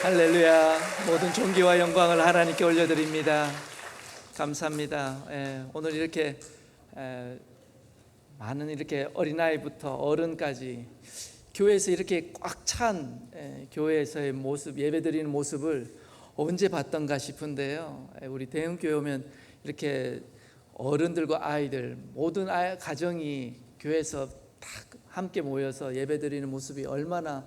할렐루야. 모든 존귀와 영광을 하나님께 올려드립니다. 감사합니다. 오늘 이렇게 많은 이렇게 어린아이부터 어른까지 교회에서 이렇게 꽉 찬 교회에서의 모습, 예배드리는 모습을 언제 봤던가 싶은데요. 우리 대형교회 오면 이렇게 어른들과 아이들 모든 가정이 교회에서 다 함께 모여서 예배드리는 모습이 얼마나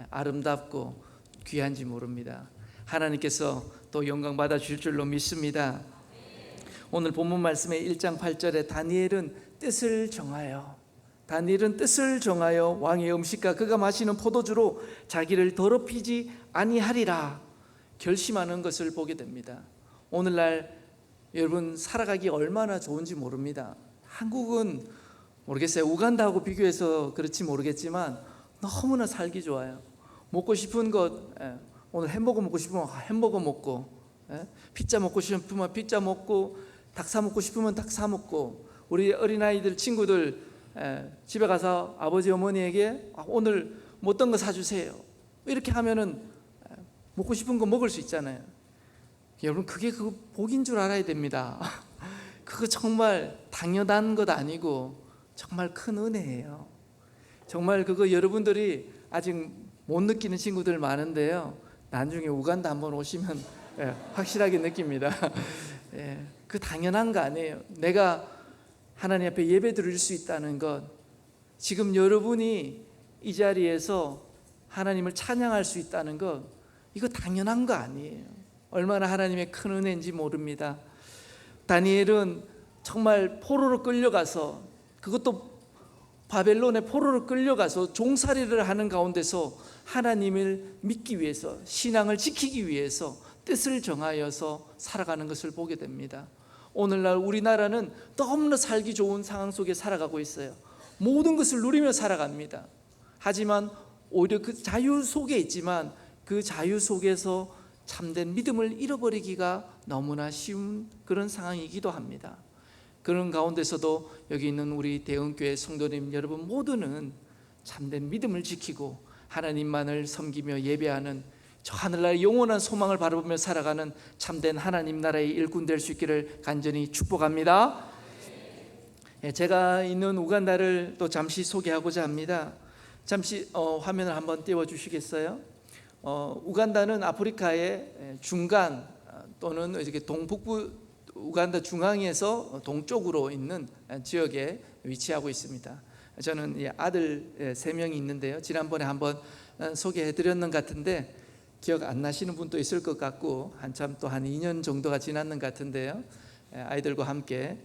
아름답고 귀한지 모릅니다. 하나님께서 또 영광 받아 주실 줄로 믿습니다. 오늘 본문 말씀의 1장 8절에 다니엘은 뜻을 정하여 왕의 음식과 그가 마시는 포도주로 자기를 더럽히지 아니하리라 결심하는 것을 보게 됩니다. 오늘날 여러분 살아가기 얼마나 좋은지 모릅니다. 한국은 모르겠어요. 우간다하고 비교해서 그렇지 모르겠지만 너무나 살기 좋아요. 먹고 싶은 것, 오늘 햄버거 먹고 싶으면 햄버거 먹고, 피자 먹고 싶으면 피자 먹고, 닭 사 먹고 싶으면 닭 사 먹고, 우리 어린아이들 친구들 집에 가서 아버지 어머니에게 오늘 뭐 어떤 거 사주세요 이렇게 하면은 먹고 싶은 거 먹을 수 있잖아요. 여러분 그게 그 복인 줄 알아야 됩니다. 그거 정말 당연한 것 아니고 정말 큰 은혜예요. 정말 그거 여러분들이 아직 못 느끼는 친구들 많은데요, 나중에 우간다 한번 오시면 확실하게 느낍니다. 그 당연한 거 아니에요. 내가 하나님 앞에 예배 드릴 수 있다는 것, 지금 여러분이 이 자리에서 하나님을 찬양할 수 있다는 것, 이거 당연한 거 아니에요. 얼마나 하나님의 큰 은혜인지 모릅니다. 다니엘은 정말 포로로 끌려가서, 그것도 바벨론의 포로로 끌려가서 종살이를 하는 가운데서 하나님을 믿기 위해서, 신앙을 지키기 위해서 뜻을 정하여서 살아가는 것을 보게 됩니다. 오늘날 우리나라는 너무나 살기 좋은 상황 속에 살아가고 있어요. 모든 것을 누리며 살아갑니다. 하지만 오히려 그 자유 속에 있지만 그 자유 속에서 참된 믿음을 잃어버리기가 너무나 쉬운 그런 상황이기도 합니다. 그런 가운데서도 여기 있는 우리 대흥교회 성도님 여러분 모두는 참된 믿음을 지키고 하나님만을 섬기며 예배하는 저 하늘나라의 영원한 소망을 바라보며 살아가는 참된 하나님 나라의 일꾼 될 수 있기를 간절히 축복합니다. 제가 있는 우간다를 또 잠시 소개하고자 합니다. 잠시 화면을 한번 띄워주시겠어요? 우간다는 아프리카의 중간 또는 이렇게 동북부 우간다 중앙에서 동쪽으로 있는 지역에 위치하고 있습니다. 저는 아들 3명이 있는데요, 지난번에 한번 소개해 드렸는 것 같은데 기억 안 나시는 분도 있을 것 같고 한참 또 한 2년 정도가 지났는 것 같은데요, 아이들과 함께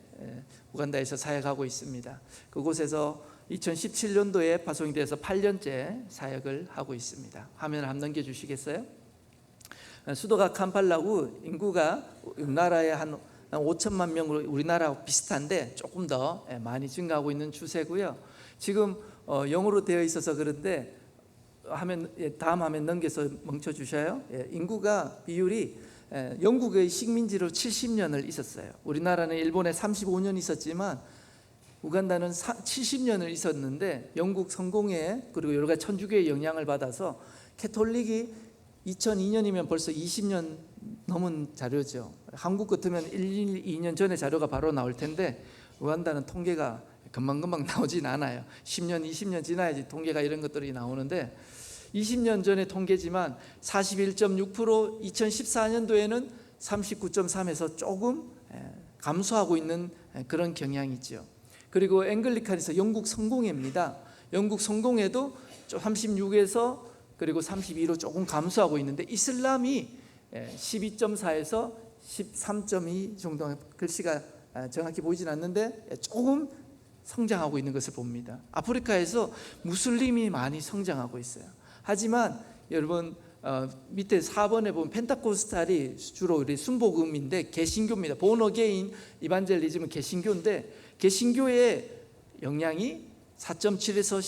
우간다에서 사역하고 있습니다. 그곳에서 2017년도에 파송이 돼서 8년째 사역을 하고 있습니다. 화면을 한번 넘겨주시겠어요? 수도가 캄팔라고 인구가 나라의 한 5천만 명으로 우리나라하고 비슷한데 조금 더 많이 증가하고 있는 추세고요. 지금 영어로 되어 있어서 그런데 다음 화면 넘겨서 멈춰주셔요. 인구가 비율이 영국의 식민지로 70년을 있었어요. 우리나라는 일본에 35년 있었지만 우간다는 70년을 있었는데 영국 성공회 그리고 여러 가지 천주교의 영향을 받아서 캐톨릭이 2002년이면 벌써 20년 넘은 자료죠. 한국 같으면 1, 2년 전에 자료가 바로 나올 텐데 우간다는 통계가 금방금방 나오진 않아요. 10년, 20년 지나야지 통계가 이런 것들이 나오는데 20년 전의 통계지만 41.6%, 2014년도에는 39.3에서 조금 감소하고 있는 그런 경향이죠. 그리고 앵글리칸에서 영국 성공회입니다. 영국 성공회도 36에서 그리고 32로 조금 감소하고 있는데 이슬람이 12.4에서 13.2 정도, 글씨가 정확히 보이진 않는데 조금 성장하고 있는 것을 봅니다. 아프리카에서 무슬림이 많이 성장하고 있어요. 하지만 여러분 밑에 4번에 보면 펜타코스탈이 주로 우리 순복음인데 개신교입니다. 본어게인 이반젤리즘은 개신교인데 개신교의 영향이 4.7에서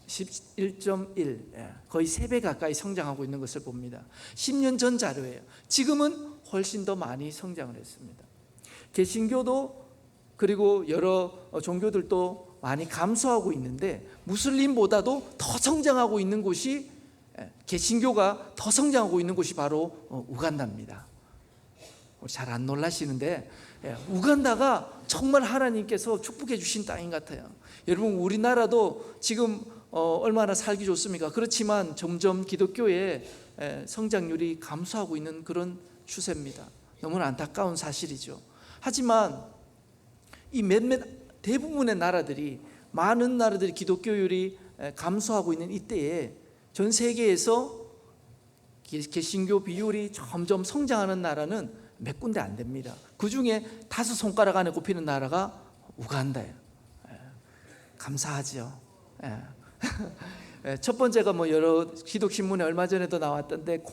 11.1 거의 3배 가까이 성장하고 있는 것을 봅니다. 10년 전 자료예요. 지금은 훨씬 더 많이 성장을 했습니다. 개신교도 그리고 여러 종교들도 많이 감소하고 있는데 무슬림보다도 더 성장하고 있는 곳이 개신교가 더 성장하고 있는 곳이 바로 우간다입니다. 잘 안 놀라시는데 우간다가 정말 하나님께서 축복해 주신 땅인 것 같아요. 여러분, 우리나라도 지금 얼마나 살기 좋습니까? 그렇지만 점점 기독교의 성장률이 감소하고 있는 그런 추세입니다. 너무나 안타까운 사실이죠. 하지만 이 대부분의 나라들이, 많은 나라들이 기독교율이 감소하고 있는 이때에 전 세계에서 개신교 비율이 점점 성장하는 나라는 몇 군데 안 됩니다. 그 중에 5손가락 안에 꼽히는 나라가 우간다예요. 감사하죠. 첫 번째가 여러 기독신문에 얼마 전에도 나왔던데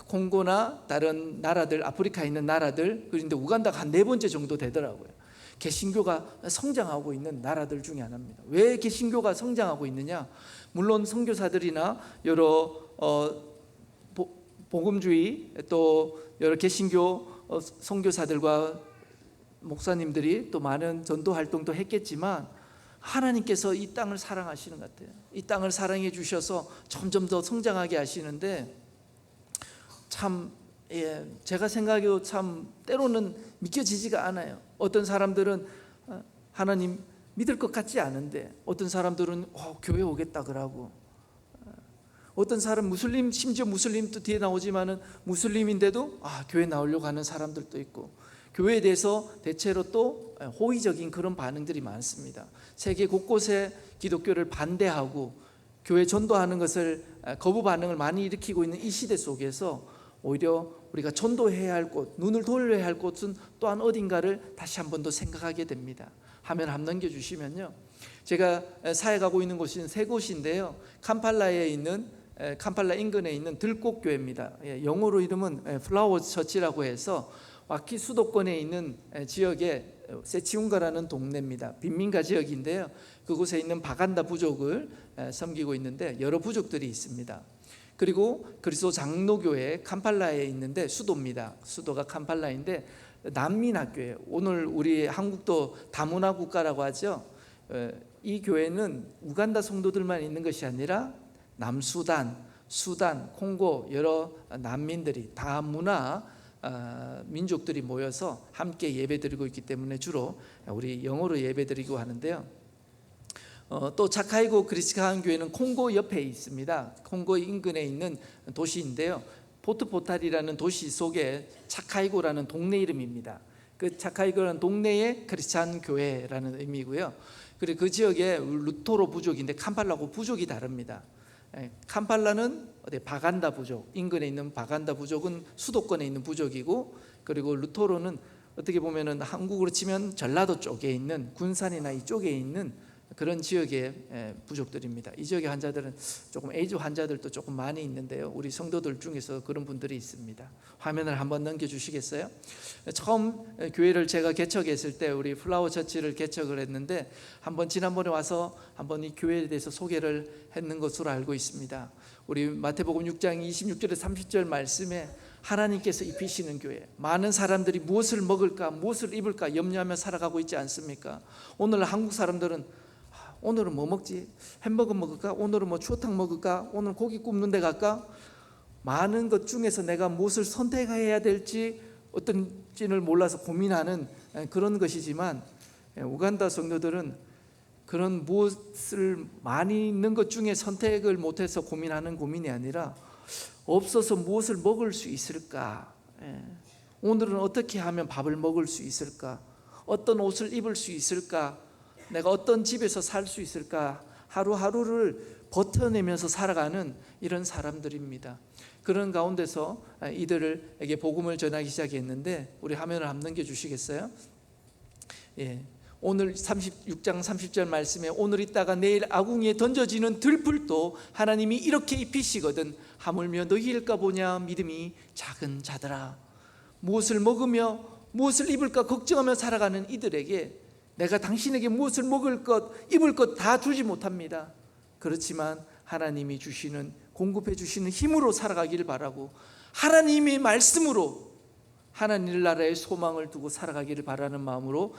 콩고나 다른 나라들, 아프리카에 있는 나라들, 그런데 우간다가 한 4번째 정도 되더라고요. 개신교가 성장하고 있는 나라들 중에 하나입니다. 왜 개신교가 성장하고 있느냐? 물론 선교사들이나 여러 복음주의, 또 여러 개신교 선교사들과 목사님들이 또 많은 전도 활동도 했겠지만 하나님께서 이 땅을 사랑하시는 것 같아요. 이 땅을 사랑해 주셔서 점점 더 성장하게 하시는데 참 제가 생각해도 참 때로는 믿겨지지가 않아요. 어떤 사람들은 하나님 믿을 것 같지 않은데 어떤 사람들은 교회 오겠다 그러고, 어떤 사람 심지어 무슬림도 뒤에 나오지만은 무슬림인데도 교회 나오려고 하는 사람들도 있고, 교회에 대해서 대체로 또 호의적인 그런 반응들이 많습니다. 세계 곳곳에 기독교를 반대하고 교회 전도하는 것을 거부 반응을 많이 일으키고 있는 이 시대 속에서 오히려 우리가 전도해야 할 곳, 눈을 돌려야 할 곳은 또한 어딘가를 다시 한 번 더 생각하게 됩니다. 화면 한번 넘겨주시면요, 제가 사역하고 있는 곳은 3곳인데요, 캄팔라 인근에 있는 들꽃교회입니다. 영어로 이름은 플라워 처치라고 해서 와키 수도권에 있는 지역의 세치운가라는 동네입니다. 빈민가 지역인데요, 그곳에 있는 바간다 부족을 섬기고 있는데 여러 부족들이 있습니다. 그리고 그리스도 장로교회 캄팔라에 있는데 수도입니다. 수도가 캄팔라인데 난민학교예요. 오늘 우리 한국도 다문화 국가라고 하죠. 이 교회는 우간다 성도들만 있는 것이 아니라 남수단, 수단, 콩고 여러 난민들이 다문화 민족들이 모여서 함께 예배드리고 있기 때문에 주로 우리 영어로 예배드리고 하는데요. 또 차카이고 크리스찬 교회는 콩고 옆에 있습니다. 콩고 인근에 있는 도시인데요, 포트포탈이라는 도시 속에 차카이고라는 동네 이름입니다. 그 차카이고라는 동네의 크리스찬 교회라는 의미고요. 그리고 그 지역에 루토로 부족인데 캄팔라하고 부족이 다릅니다. 캄팔라는 바간다 부족, 인근에 있는 바간다 부족은 수도권에 있는 부족이고, 그리고 루토로는 어떻게 보면은 한국으로 치면 전라도 쪽에 있는 군산이나 이쪽에 있는 그런 지역의 부족들입니다. 이 지역의 환자들은 조금 에이즈 환자들도 조금 많이 있는데요, 우리 성도들 중에서 그런 분들이 있습니다. 화면을 한번 넘겨주시겠어요? 처음 교회를 제가 개척했을 때 우리 플라워 처치를 개척을 했는데 지난번에 와서 한번 이 교회에 대해서 소개를 했는 것으로 알고 있습니다. 우리 마태복음 6장 26절에 30절 말씀에 하나님께서 입히시는 교회, 많은 사람들이 무엇을 먹을까 무엇을 입을까 염려하며 살아가고 있지 않습니까? 오늘 한국 사람들은 오늘은 뭐 먹지? 햄버거 먹을까? 오늘은 추어탕 먹을까? 오늘 고기 굽는 데 갈까? 많은 것 중에서 내가 무엇을 선택해야 될지 어떤지를 몰라서 고민하는 그런 것이지만, 우간다 성도들은 그런 무엇을 많이 있는 것 중에 선택을 못해서 고민하는 고민이 아니라 없어서 무엇을 먹을 수 있을까? 오늘은 어떻게 하면 밥을 먹을 수 있을까? 어떤 옷을 입을 수 있을까? 내가 어떤 집에서 살 수 있을까? 하루하루를 버텨내면서 살아가는 이런 사람들입니다. 그런 가운데서 이들에게 복음을 전하기 시작했는데, 우리 화면을 한번 넘겨주시겠어요? 오늘 6장 30절 말씀에 오늘 있다가 내일 아궁이에 던져지는 들풀도 하나님이 이렇게 입히시거든 하물며 너희일까 보냐 믿음이 작은 자들아. 무엇을 먹으며 무엇을 입을까 걱정하며 살아가는 이들에게 내가 당신에게 무엇을 먹을 것 입을 것 다 주지 못합니다. 그렇지만 하나님이 주시는, 공급해 주시는 힘으로 살아가기를 바라고, 하나님의 말씀으로 하나님 나라의 소망을 두고 살아가기를 바라는 마음으로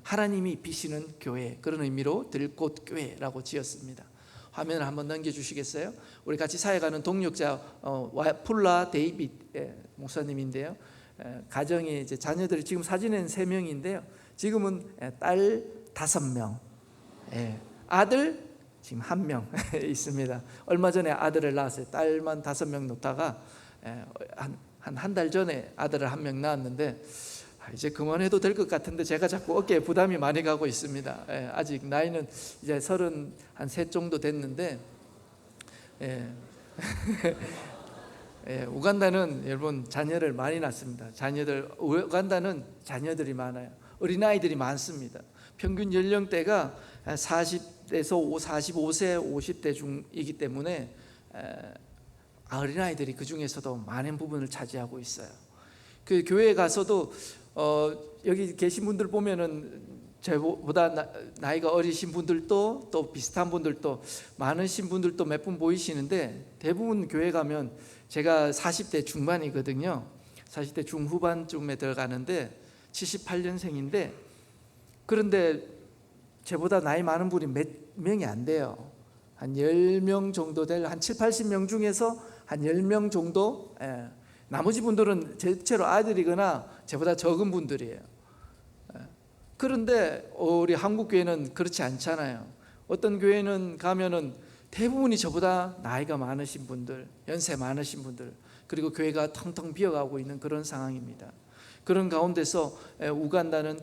하나님이 입히시는 교회, 그런 의미로 들꽃교회라고 지었습니다. 화면을 한번 넘겨주시겠어요? 우리 같이 사역하는 동역자 폴라 데이빗 목사님인데요. 가정에 이제 자녀들이 지금 사진에는 3명인데요. 지금은 딸 5명, 아들 지금 1명 있습니다. 얼마 전에 아들을 낳았어요. 딸만 5명 놓다가 한 달 전에 아들을 1명 낳았는데 이제 그만해도 될 것 같은데 제가 자꾸 어깨에 부담이 많이 가고 있습니다. 아직 나이는 이제 33 정도 됐는데 우간다는 여러분 자녀를 많이 낳습니다. 우간다는 자녀들이 많아요. 어린아이들이 많습니다. 평균 연령대가 40에서 45세, 50대 중이기 때문에 어린아이들이 그 중에서도 많은 부분을 차지하고 있어요. 그 교회에 가서도 여기 계신 분들 보면은 저보다 나이가 어리신 분들도 또 비슷한 분들도 많으신 분들도 몇 분 보이시는데 대부분 교회 가면 제가 40대 중반이거든요. 40대 중후반쯤에 들어가는데 78년생인데 그런데 저보다 나이 많은 분이 몇 명이 안 돼요. 한 10명 정도 될 한 7, 80명 중에서 한 10명 정도, 나머지 분들은 대체로 아들이거나 저보다 적은 분들이에요. 그런데 우리 한국 교회는 그렇지 않잖아요. 어떤 교회는 가면은 대부분이 저보다 나이가 많으신 분들, 연세 많으신 분들, 그리고 교회가 텅텅 비어가고 있는 그런 상황입니다. 그런 가운데서 우간다는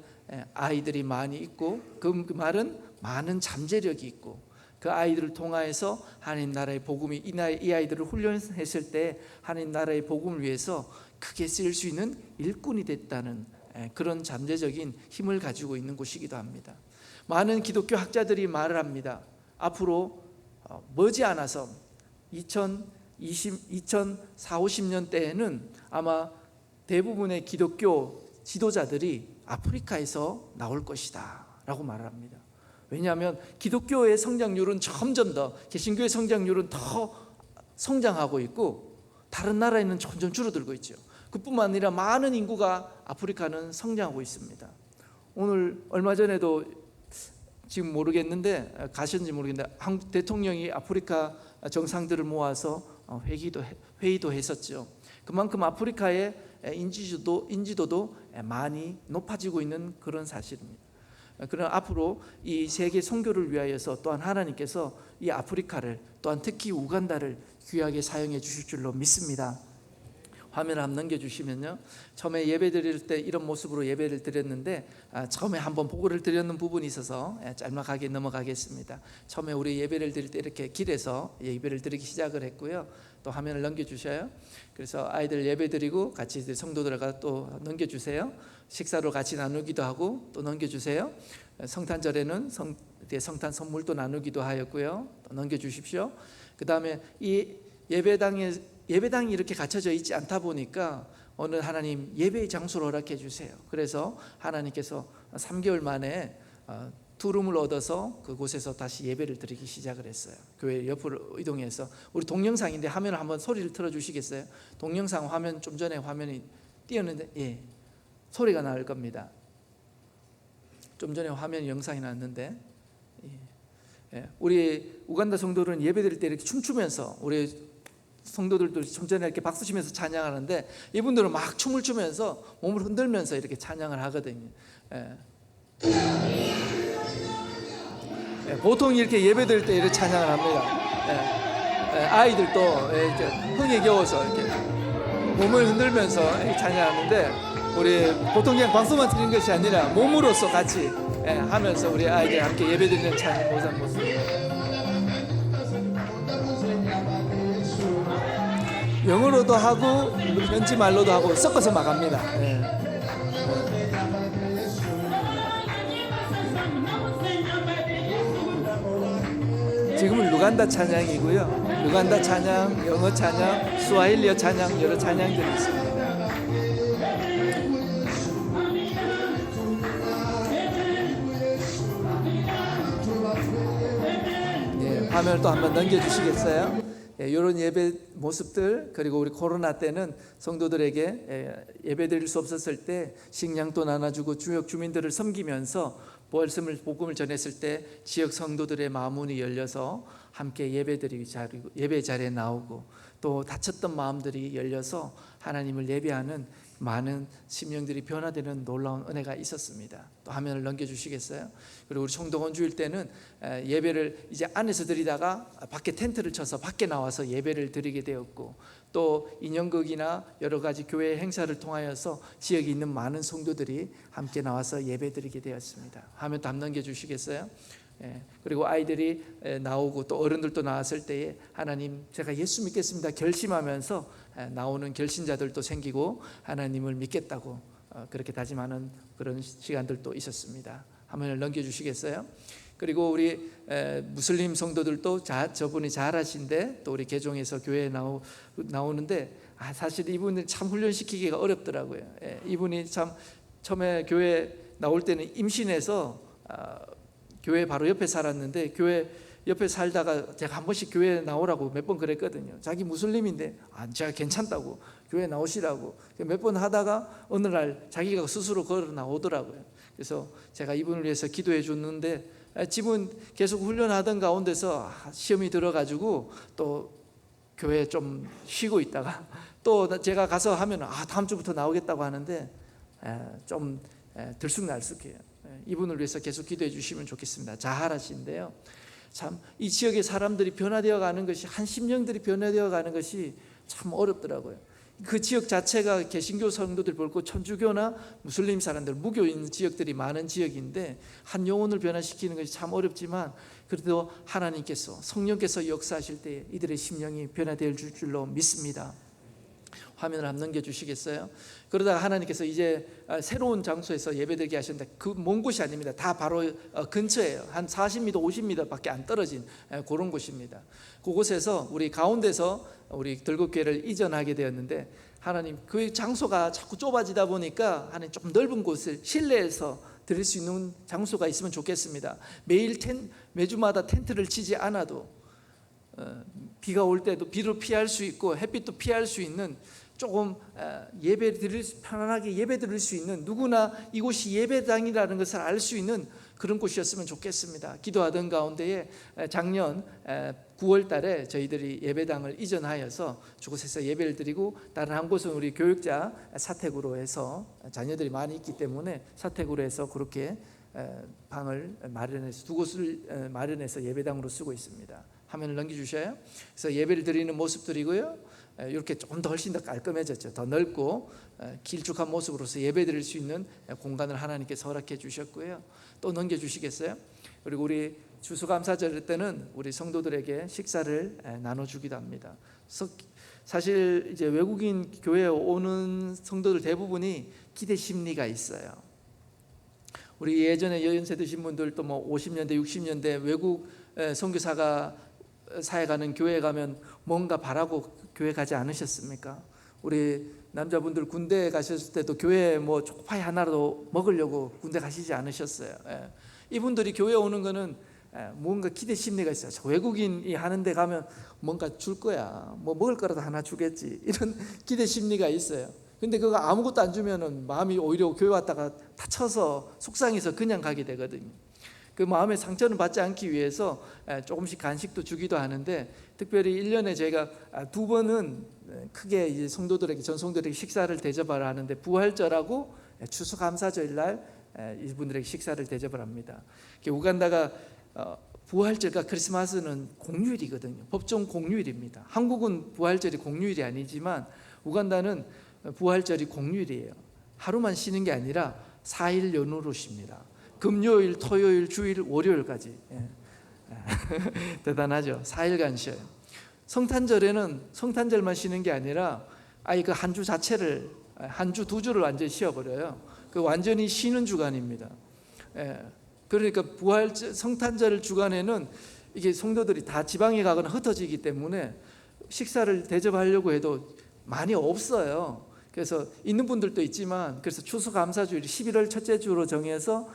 아이들이 많이 있고 그 말은 많은 잠재력이 있고 그 아이들을 통하여서 하나님 나라의 복음이 이 아이들을 훈련했을 때 하나님 나라의 복음을 위해서 크게 쓰일 수 있는 일꾼이 됐다는 그런 잠재적인 힘을 가지고 있는 곳이기도 합니다. 많은 기독교 학자들이 말을 합니다. 앞으로 머지않아서 2040~50년대에는 아마 대부분의 기독교 지도자들이 아프리카에서 나올 것이다 라고 말을 합니다. 왜냐하면 기독교의 성장률은 점점 더, 개신교의 성장률은 더 성장하고 있고 다른 나라에는 점점 줄어들고 있죠. 그뿐만 아니라 많은 인구가 아프리카는 성장하고 있습니다. 오늘 얼마 전에도 지금 모르겠는데 가셨는지 모르겠는데 한국 대통령이 아프리카 정상들을 모아서 회의도 했었죠. 그만큼 아프리카의 인지도도 많이 높아지고 있는 그런 사실입니다. 그러나 앞으로 이 세계 선교를 위하여서 또한 하나님께서 이 아프리카를 또한 특히 우간다를 귀하게 사용해 주실 줄로 믿습니다. 화면을 한번 넘겨주시면요, 처음에 예배 드릴 때 이런 모습으로 예배를 드렸는데 처음에 한번 보고를 드렸는 부분이 있어서 짤막하게 넘어가겠습니다. 처음에 우리 예배를 드릴 때 이렇게 길에서 예배를 드리기 시작을 했고요. 또 화면을 넘겨주셔요. 그래서 아이들 예배 드리고 같이 성도들과 또 넘겨주세요. 식사로 같이 나누기도 하고 또 넘겨주세요. 성탄절에는 성탄 선물도 나누기도 하였고요. 또 넘겨주십시오. 그 다음에 이 예배당이 이렇게 갖춰져 있지 않다 보니까 오늘 하나님 예배의 장소를 허락해 주세요. 그래서 하나님께서 3개월 만에 투룸을 얻어서 그곳에서 다시 예배를 드리기 시작을 했어요. 교회 옆으로 이동해서. 우리 동영상인데 화면을 한번 소리를 틀어주시겠어요? 동영상 화면 좀 전에 화면이 띄었는데 소리가 나올 겁니다. 좀 전에 화면 영상이 나왔는데 우리 우간다 성도들은 예배 드릴 때 이렇게 춤추면서, 우리 성도들도 좀 전에 이렇게 박수 치면서 찬양하는데 이분들은 막 춤을 추면서 몸을 흔들면서 이렇게 찬양을 하거든요. 보통 이렇게 예배 드릴 때 이렇게 찬양을 합니다. 아이들도 이렇게 흥에 겨워서 이렇게 몸을 흔들면서 이렇게 찬양하는데 우리 보통 그냥 박수만 드리는 것이 아니라 몸으로서 같이 하면서 우리 아이들 함께 예배 드리는 찬양 모습. 영어로도 하고 현지 말로도 하고 섞어서 막 합니다. 지금은 루간다 찬양이고요. 루간다 찬양, 영어 찬양, 스와힐리어 찬양, 여러 찬양들이 있습니다. 화면을 또 한번 넘겨주시겠어요? 이런 예배 모습들, 그리고 우리 코로나 때는 성도들에게 예배 드릴 수 없었을 때 식량도 나눠주고 지역 주민들을 섬기면서 복음을 전했을 때 지역 성도들의 마음문이 열려서 함께 예배 자리에 나오고, 또 닫혔던 마음들이 열려서 하나님을 예배하는 많은 심령들이 변화되는 놀라운 은혜가 있었습니다. 또 화면을 넘겨주시겠어요? 그리고 우리 총동원 주일 때는 예배를 이제 안에서 드리다가 밖에 텐트를 쳐서 밖에 나와서 예배를 드리게 되었고, 또 인형극이나 여러 가지 교회 행사를 통하여서 지역에 있는 많은 성도들이 함께 나와서 예배 드리게 되었습니다. 화면 다 넘겨주시겠어요? 그리고 아이들이 나오고 또 어른들도 나왔을 때에 하나님, 제가 예수 믿겠습니다 결심하면서 나오는 결신자들도 생기고 하나님을 믿겠다고 그렇게 다짐하는 그런 시간들도 있었습니다. 화면을 넘겨주시겠어요? 그리고 우리 무슬림 성도들도 저분이 잘하신데, 또 우리 개종에서 교회에 나오는데 사실 이분을 참 훈련시키기가 어렵더라고요. 이분이 참 처음에 교회 나올 때는 임신해서 교회 바로 옆에 살았는데, 교회 옆에 살다가 제가 한 번씩 교회에 나오라고 몇 번 그랬거든요. 자기 무슬림인데 제가 괜찮다고 교회 나오시라고 몇 번 하다가 어느 날 자기가 스스로 걸어 나오더라고요. 그래서 제가 이분을 위해서 기도해 줬는데, 집은 계속 훈련하던 가운데서 시험이 들어가지고 또 교회에 좀 쉬고 있다가 또 제가 가서 하면 다음 주부터 나오겠다고 하는데 좀 들쑥날쑥해요. 이분을 위해서 계속 기도해 주시면 좋겠습니다. 자하라신데요, 참 이 지역의 사람들이 변화되어 가는 것이, 한 심령들이 변화되어 가는 것이 참 어렵더라고요. 그 지역 자체가 개신교 성도들 볼고 천주교나 무슬림 사람들, 무교 있는 지역들이 많은 지역인데 한 영혼을 변화시키는 것이 참 어렵지만, 그래도 하나님께서, 성령께서 역사하실 때 이들의 심령이 변화될 줄로 믿습니다. 화면을 한번 넘겨주시겠어요? 그러다가 하나님께서 이제 새로운 장소에서 예배드리게 하셨는데, 그 먼 곳이 아닙니다. 다 바로 근처예요. 한 40m, 50m 밖에 안 떨어진 그런 곳입니다. 그곳에서 우리 가운데서 우리 들국교회를 이전하게 되었는데, 하나님 그 장소가 자꾸 좁아지다 보니까 하나님 좀 넓은 곳을 실내에서 드릴 수 있는 장소가 있으면 좋겠습니다. 매주마다 텐트를 치지 않아도 비가 올 때도 비를 피할 수 있고 햇빛도 피할 수 있는, 조금 편안하게 예배 드릴 수 있는, 누구나 이곳이 예배당이라는 것을 알 수 있는 그런 곳이었으면 좋겠습니다. 기도하던 가운데에 작년 9월 달에 저희들이 예배당을 이전하여서 저곳에서 예배를 드리고, 다른 한 곳은 우리 교육자 사택으로 해서, 자녀들이 많이 있기 때문에 사택으로 해서 그렇게 방을 마련해서 두 곳을 마련해서 예배당으로 쓰고 있습니다. 화면을 넘겨주셔요. 그래서 예배를 드리는 모습들이고요, 이렇게 조금 더 훨씬 더 깔끔해졌죠. 더 넓고 길쭉한 모습으로서 예배드릴 수 있는 공간을 하나님께서 허락해 주셨고요. 또 넘겨주시겠어요? 그리고 우리 추수감사절 때는 우리 성도들에게 식사를 나눠주기도 합니다. 사실 이제 외국인 교회에 오는 성도들 대부분이 기대 심리가 있어요. 우리 예전에 연세 드신 분들도 뭐 50년대 60년대 외국 선교사가 사회 가는 교회 가면 뭔가 바라고 교회 가지 않으셨습니까? 우리 남자분들 군대 가셨을 때도 교회 뭐 초코파이 하나라도 먹으려고 군대 가시지 않으셨어요? 이분들이 교회 오는 거는 뭔가 기대 심리가 있어요. 외국인이 하는데 가면 뭔가 줄 거야, 뭐 먹을 거라도 하나 주겠지, 이런 기대 심리가 있어요. 근데 그거 아무것도 안 주면은 마음이 오히려 교회 왔다가 다쳐서 속상해서 그냥 가게 되거든요. 그 마음의 상처는 받지 않기 위해서 조금씩 간식도 주기도 하는데, 특별히 1년에 저희가 2번은 크게 이제 성도들에게, 전성도들에게 식사를 대접하라 하는데, 부활절하고 추수감사절 날 이분들에게 식사를 대접을 합니다. 우간다가 부활절과 크리스마스는 공휴일이거든요. 법정 공휴일입니다. 한국은 부활절이 공휴일이 아니지만 우간다는 부활절이 공휴일이에요. 하루만 쉬는 게 아니라 4일 연휴로 쉽니다. 금요일, 토요일, 주일, 월요일까지. 대단하죠. 4일간 쉬어요. 성탄절에는 성탄절만 쉬는 게 아니라 아예 그 한 주 자체를, 한 주, 2주를 완전히 쉬어버려요. 그 완전히 쉬는 주간입니다. 그러니까 성탄절 주간에는 이게 성도들이 다 지방에 가거나 흩어지기 때문에 식사를 대접하려고 해도 많이 없어요. 그래서 있는 분들도 있지만, 그래서 추수감사주일이 11월 첫째 주로 정해서,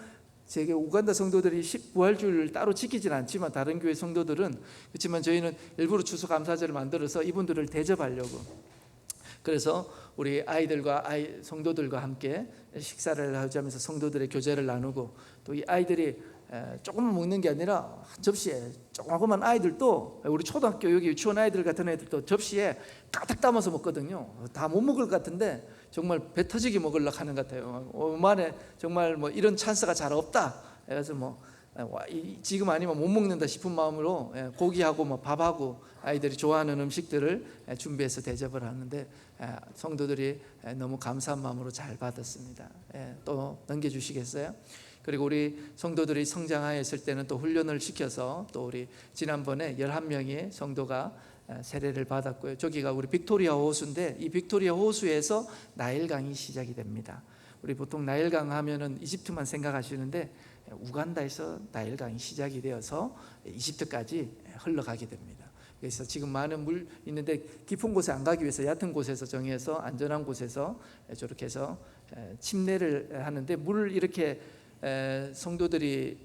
제게 우간다 성도들이 부활주일을 따로 지키지는 않지만 다른 교회 성도들은, 그렇지만 저희는 일부러 추수감사절을 만들어서 이분들을 대접하려고. 그래서 우리 아이들과 성도들과 함께 식사를 하자면서 성도들의 교제를 나누고, 또 이 아이들이 조금만 먹는 게 아니라 한 접시에 조그만 아이들도, 우리 초등학교 여기 유치원 아이들 같은 애들도 접시에 가득 담아서 먹거든요. 다 못 먹을 것 같은데 정말 배 터지게 먹으려고 하는 것 같아요. 만에 정말 뭐 이런 찬스가 잘 없다. 그래서 뭐 지금 아니면 못 먹는다 싶은 마음으로 고기하고 뭐 밥하고 아이들이 좋아하는 음식들을 준비해서 대접을 하는데, 성도들이 너무 감사한 마음으로 잘 받았습니다. 또 넘겨주시겠어요? 그리고 우리 성도들이 성장하였을 때는 또 훈련을 시켜서, 또 우리 지난번에 11명의 성도가 세례를 받았고요. 저기가 우리 빅토리아 호수인데, 이 빅토리아 호수에서 나일강이 시작이 됩니다. 우리 보통 나일강 하면은 이집트만 생각하시는데, 우간다에서 나일강이 시작이 되어서 이집트까지 흘러가게 됩니다. 그래서 지금 많은 물 있는데 깊은 곳에 안 가기 위해서 얕은 곳에서 정해서 안전한 곳에서 저렇게 해서 침례를 하는데, 물을 이렇게 성도들이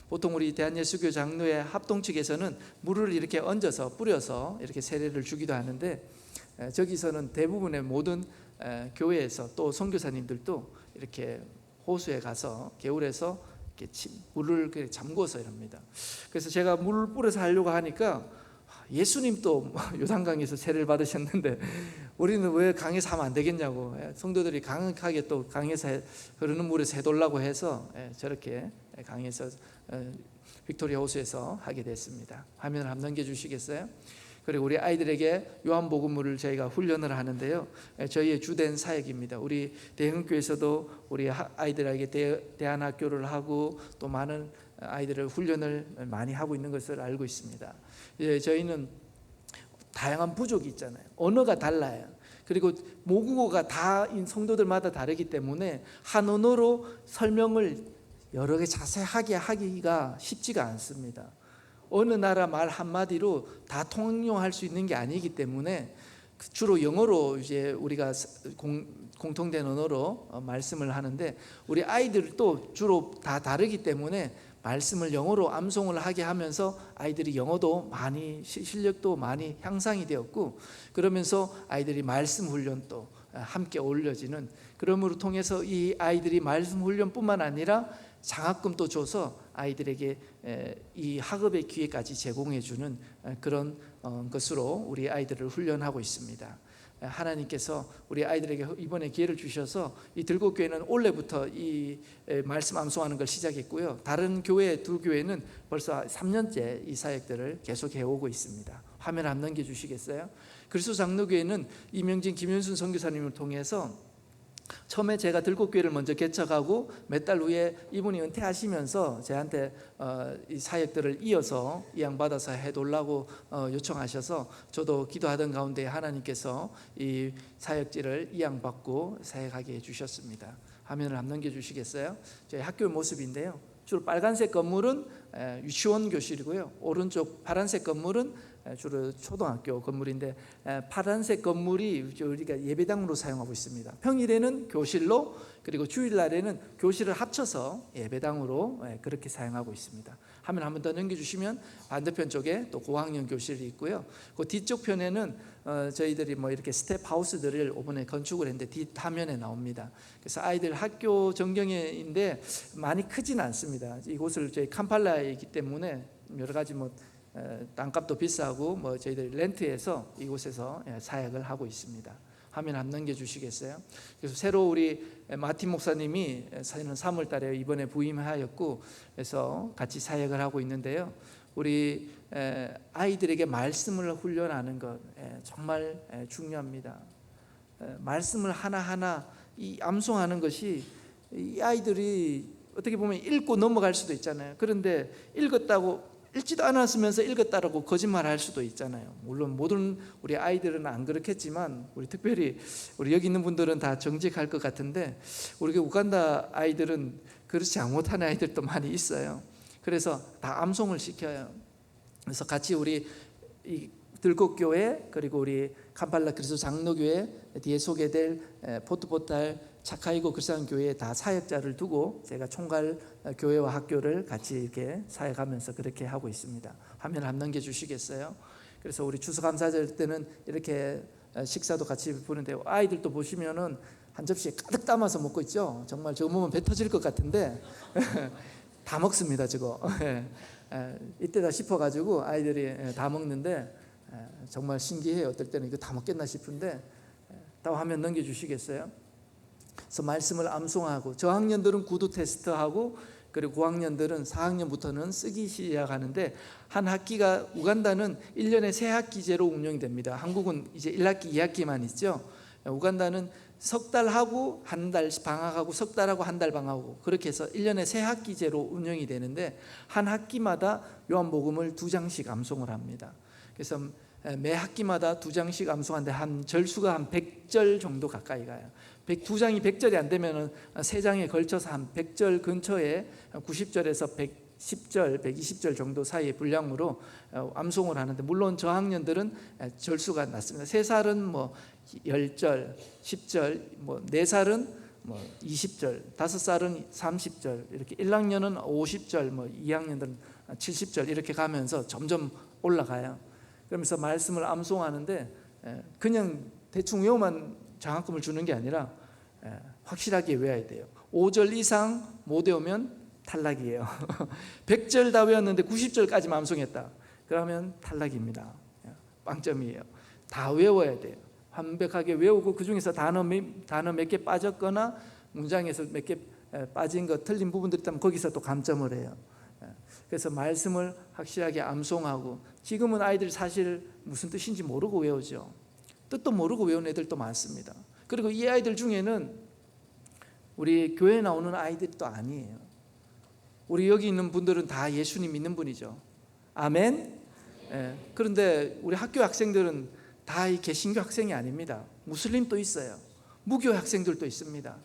보통 우리 대한예수교 장로회 합동 측에서는 물을 이렇게 얹어서 뿌려서 이렇게 세례를 주기도 하는데, 저기서는 대부분의 모든 교회에서 또 선교사님들도 이렇게 호수에 가서 개울에서 이렇게 물을 잠궈서 이럽니다. 그래서 제가 물을 뿌려서 하려고 하니까, 예수님도 요단강에서 세례를 받으셨는데 우리는 왜 강에서 하면 안 되겠냐고, 성도들이 강하게 또 강에서 흐르는 물에서 해달라고 해서 저렇게 강에서 빅토리아 호수에서 하게 됐습니다. 화면을 한번 넘겨주시겠어요? 그리고 우리 아이들에게 요한복음을 저희가 훈련을 하는데요, 저희의 주된 사역입니다. 우리 대흥교에서도 우리 아이들에게 대안학교를 하고 또 많은 아이들을 훈련을 많이 하고 있는 것을 알고 있습니다. 저희는 다양한 부족이 있잖아요. 언어가 달라요. 그리고 모국어가 다 성도들마다 다르기 때문에 한 언어로 설명을 여러 개 자세하게 하기가 쉽지가 않습니다. 어느 나라 말 한마디로 다 통용할 수 있는 게 아니기 때문에 주로 영어로 이제 우리가 공통된 언어로 말씀을 하는데, 우리 아이들도 주로 다 다르기 때문에 말씀을 영어로 암송을 하게 하면서 아이들이 영어도 많이, 실력도 많이 향상이 되었고, 그러면서 아이들이 말씀 훈련도 함께 어울려지는, 그러므로 통해서 이 아이들이 말씀 훈련뿐만 아니라 장학금도 줘서 아이들에게 이 학업의 기회까지 제공해 주는 그런 것으로 우리 아이들을 훈련하고 있습니다. 하나님께서 우리 아이들에게 이번에 기회를 주셔서 이 들국교회는 올해부터 이 말씀 암송하는 걸 시작했고요, 다른 교회 두 교회는 벌써 3년째 이 사역들을 계속 해오고 있습니다. 화면 한번 넘겨주시겠어요? 그리스도 장로교회는 이명진 김윤순 선교사님을 통해서 처음에 제가 들국교회를 먼저 개척하고 몇 달 후에 이분이 은퇴하시면서 저한테 이 사역들을 이어서 이양받아서 해달라고 요청하셔서, 저도 기도하던 가운데 하나님께서 이 사역지를 이양받고 사역하게 해주셨습니다. 화면을 한번 넘겨주시겠어요? 저희 학교 모습인데요, 주로 빨간색 건물은 유치원 교실이고요, 오른쪽 파란색 건물은 주로 초등학교 건물인데, 파란색 건물이 우리가 예배당으로 사용하고 있습니다. 평일에는 교실로, 그리고 주일날에는 교실을 합쳐서 예배당으로 그렇게 사용하고 있습니다. 화면 한번 더 넘겨주시면 반대편 쪽에 또 고학년 교실이 있고요, 그 뒤쪽 편에는 저희들이 뭐 이렇게 스텝 하우스들을 이번에 건축을 했는데 뒷화면에 나옵니다. 그래서 아이들 학교 전경인데 많이 크지는 않습니다. 이곳을 저희 캄팔라에 있기 때문에 여러 가지 뭐 땅값도 비싸고 뭐 저희들 렌트해서 이곳에서 사역을 하고 있습니다. 화면 한번 넘겨주시겠어요? 그래서 새로 우리 마틴 목사님이 3월 달에 이번에 부임하였고, 그래서 같이 사역을 하고 있는데요, 우리 아이들에게 말씀을 훈련하는 것 정말 중요합니다. 말씀을 하나하나 이 암송하는 것이, 이 아이들이 어떻게 보면 읽고 넘어갈 수도 있잖아요. 그런데 읽지도 않았으면서 읽었다라고 거짓말할 수도 있잖아요. 물론 모든 우리 아이들은 안 그렇겠지만, 우리 특별히 우리 여기 있는 분들은 다 정직할 것 같은데, 우리 우간다 아이들은 그렇지 못하는 아이들도 많이 있어요. 그래서 다 암송을 시켜요. 그래서 같이 우리 이 들국교회, 그리고 우리 캄팔라 그리스도 장로교회 뒤에 소개될 포트포탈 차카이고 그리스도교회에 다 사역자를 두고 제가 총괄 교회와 학교를 같이 이렇게 사역하면서 그렇게 하고 있습니다. 화면 한번 넘겨주시겠어요? 그래서 우리 추수감사절 때는 이렇게 식사도 같이 보는데 아이들도 보시면은 한 접시에 가득 담아서 먹고 있죠. 정말 저거 먹으면 배 터질 것 같은데 다 먹습니다. 저거 이때다 싶어가지고 아이들이 다 먹는데 정말 신기해요. 어떨 때는 이거 다 먹겠나 싶은데 다 화면 넘겨주시겠어요? 그래서 말씀을 암송하고 저학년들은 구두 테스트하고 그리고 고학년들은 4학년부터는 쓰기 시작하는데 한 학기가 우간다는 1년에 3학기제로 운영이 됩니다. 한국은 이제 1학기, 2학기만 있죠. 우간다는 석 달 하고 한 달 방학하고 석 달하고 한 달 방학하고 그렇게 해서 1년에 3학기제로 운영이 되는데 한 학기마다 요한복음을 2장씩 암송을 합니다. 그래서 매 학기마다 2장씩 암송하는데 한 절수가 한 100절 정도 가까이 가요. 2장이 100절이 안 되면 3장에 걸쳐서 한 100절 근처에 90절에서 110절, 120절 정도 사이의 분량으로 암송을 하는데 물론 저학년들은 절수가 낮습니다. 3살은 뭐 10절, 10절, 뭐 4살은 뭐 20절, 5살은 30절, 이렇게 1학년은 50절, 뭐 2학년들은 70절 이렇게 가면서 점점 올라가요. 그러면서 말씀을 암송하는데 그냥 대충 외우만 장학금을 주는 게 아니라 확실하게 외워야 돼요. 5절 이상 못 외우면 탈락이에요. 100절 다 외웠는데 90절까지 암송했다. 그러면 탈락입니다. 빵점이에요. 다 외워야 돼요. 완벽하게 외우고 그 중에서 단어 몇 개 빠졌거나 문장에서 몇 개 빠진 거 틀린 부분들이 있다면 거기서 또 감점을 해요. 그래서 말씀을 확실하게 암송하고 지금은 아이들 사실 무슨 뜻인지 모르고 외우죠. 뜻도 모르고 외우는 애들도 많습니다. 그리고 이 아이들 중에는 우리 교회에 나오는 아이들도 아니에요. 우리 여기 있는 분들은 다 예수님 믿는 분이죠. 아멘. 그런데 우리 학교 학생들은 다 이 개신교 학생이 아닙니다. 무슬림도 있어요. 무교 학생들도 있습니다.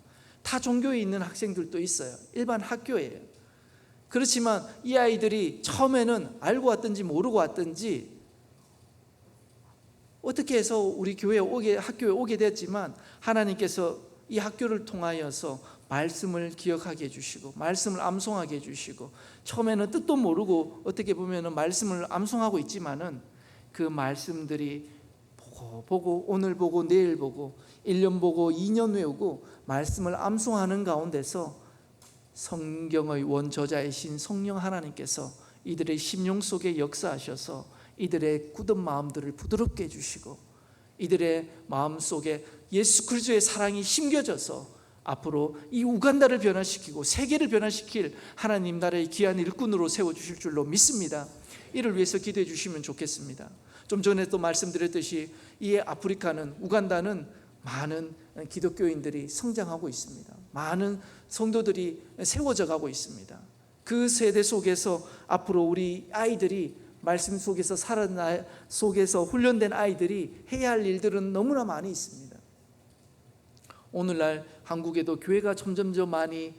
타 종교에 있는 학생들도 있어요. 일반 학교예요. 그렇지만 이 아이들이 처음에는 알고 왔든지 모르고 왔든지 어떻게 해서 우리 학교에 오게 됐지만 하나님께서 이 학교를 통하여서 말씀을 기억하게 해주시고 말씀을 암송하게 해주시고 처음에는 뜻도 모르고 어떻게 보면 말씀을 암송하고 있지만은 그 말씀들이 보고 오늘 보고 내일 보고 1년 보고 2년 외우고 말씀을 암송하는 가운데서 성경의 원저자이신 성령 하나님께서 이들의 심령 속에 역사하셔서 이들의 굳은 마음들을 부드럽게 해주시고 이들의 마음 속에 예수 그리스도의 사랑이 심겨져서 앞으로 이 우간다를 변화시키고 세계를 변화시킬 하나님 나라의 귀한 일꾼으로 세워주실 줄로 믿습니다. 이를 위해서 기도해 주시면 좋겠습니다. 좀 전에 또 말씀드렸듯이 이 아프리카는 우간다는 많은 기독교인들이 성장하고 있습니다. 많은 성도들이 세워져 가고 있습니다. 그 세대 속에서 앞으로 우리 아이들이 말씀 속에서 속에서 훈련된 아이들이 해야 할 일들은 너무나 많이 있습니다. 오늘날 한국에도 교회가 점점점 많이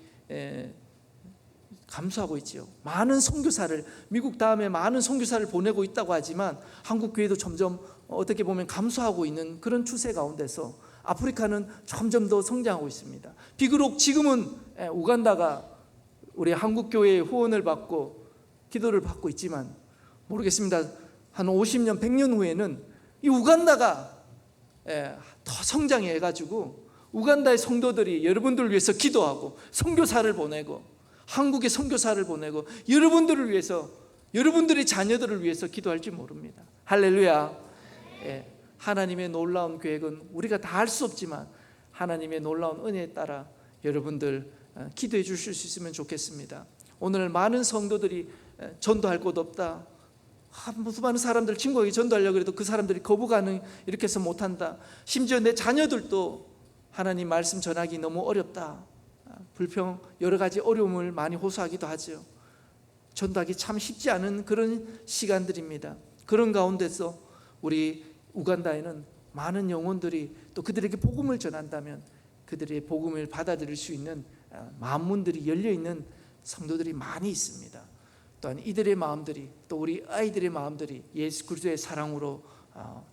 감소하고 있죠. 많은 선교사를 미국 다음에 많은 선교사를 보내고 있다고 하지만 한국 교회도 점점 어떻게 보면 감소하고 있는 그런 추세 가운데서 아프리카는 점점 더 성장하고 있습니다. 비교록 지금은 우간다가 우리 한국 교회의 후원을 받고 기도를 받고 있지만 모르겠습니다. 한 50년, 100년 후에는 이 우간다가 더 성장해 가지고 우간다의 성도들이 여러분들을 위해서 기도하고 선교사를 보내고 한국의 선교사를 보내고 여러분들을 위해서 여러분들의 자녀들을 위해서 기도할지 모릅니다. 할렐루야. 하나님의 놀라운 계획은 우리가 다 할 수 없지만 하나님의 놀라운 은혜에 따라 여러분들 기도해 주실 수 있으면 좋겠습니다. 오늘 많은 성도들이 전도할 곳 없다, 무슨 많은 사람들 친구에게 전도하려고 해도 그 사람들이 거부가는 이렇게 해서 못한다, 심지어 내 자녀들도 하나님 말씀 전하기 너무 어렵다, 불평 여러 가지 어려움을 많이 호소하기도 하죠. 전도하기 참 쉽지 않은 그런 시간들입니다. 그런 가운데서 우리 우간다에는 많은 영혼들이 또 그들에게 복음을 전한다면 그들의 복음을 받아들일 수 있는 마음문들이 열려있는 성도들이 많이 있습니다. 또한 이들의 마음들이 또 우리 아이들의 마음들이 예수 그리스도의 사랑으로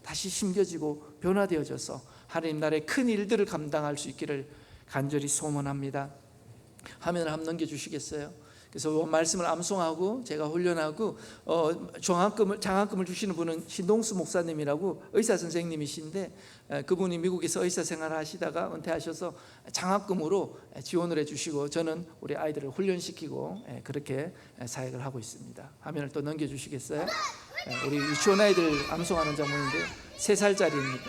다시 심겨지고 변화되어져서 하나님 나라의 큰 일들을 감당할 수 있기를 간절히 소원합니다. 화면을 한번 넘겨주시겠어요? 그래서 말씀을 암송하고 제가 훈련하고 장학금을 주시는 분은 신동수 목사님이라고 의사 선생님이신데 그분이 미국에서 의사 생활을 하시다가 은퇴하셔서 장학금으로 지원을 해주시고 저는 우리 아이들을 훈련시키고 그렇게 사역을 하고 있습니다. 화면을 또 넘겨주시겠어요? 우리 유치원 아이들 암송하는 장면인데 3살짜리입니다.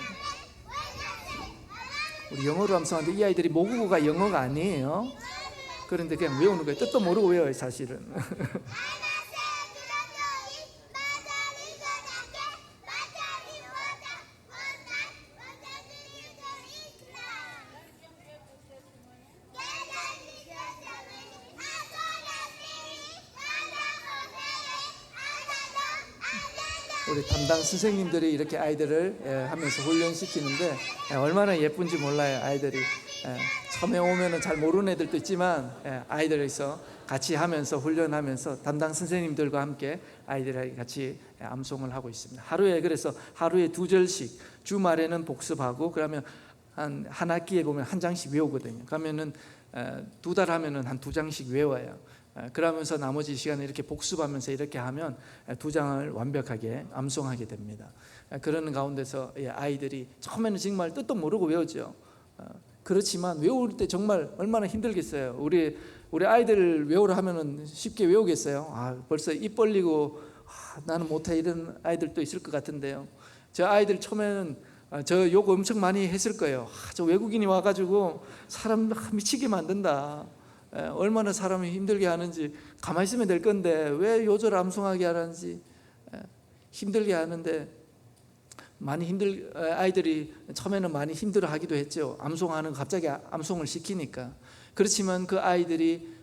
우리 영어로 암송하는데 이 아이들이 모국어가 영어가 아니에요. 그런데 그냥 외우는 거예요. 뜻도 모르고 외워요 사실은. 우리 담당 선생님들이 이렇게 아이들을 하면서 훈련시키는데 얼마나 예쁜지 몰라요. 아이들이 처음에 오면은 잘 모르는 애들도 있지만 아이들에서 같이 하면서 훈련하면서 담당 선생님들과 함께 아이들이 같이 암송을 하고 있습니다. 그래서 하루에 2절씩 주말에는 복습하고 그러면 한 학기에 보면 한 장씩 외우거든요. 그러면은 2달 하면은 한 2장씩 외워요. 그러면서 나머지 시간에 이렇게 복습하면서 이렇게 하면 2장을 완벽하게 암송하게 됩니다. 그러는 가운데서 아이들이 처음에는 정말 뜻도 모르고 외우죠. 그렇지만 외울 때 정말 얼마나 힘들겠어요. 우리 아이들 외우라 하면은 쉽게 외우겠어요? 벌써 입 벌리고 나는 못해 이런 아이들도 있을 것 같은데요. 저 아이들 처음에는 저 욕 엄청 많이 했을 거예요. 저 외국인이 와가지고 사람 미치게 만든다. 얼마나 사람이 힘들게 하는지 가만히 있으면 될 건데 왜 요절 암송하게 하는지 힘들게 하는데 아이들이 처음에는 많이 힘들어하기도 했죠. 암송하는 갑자기 암송을 시키니까. 그렇지만 그 아이들이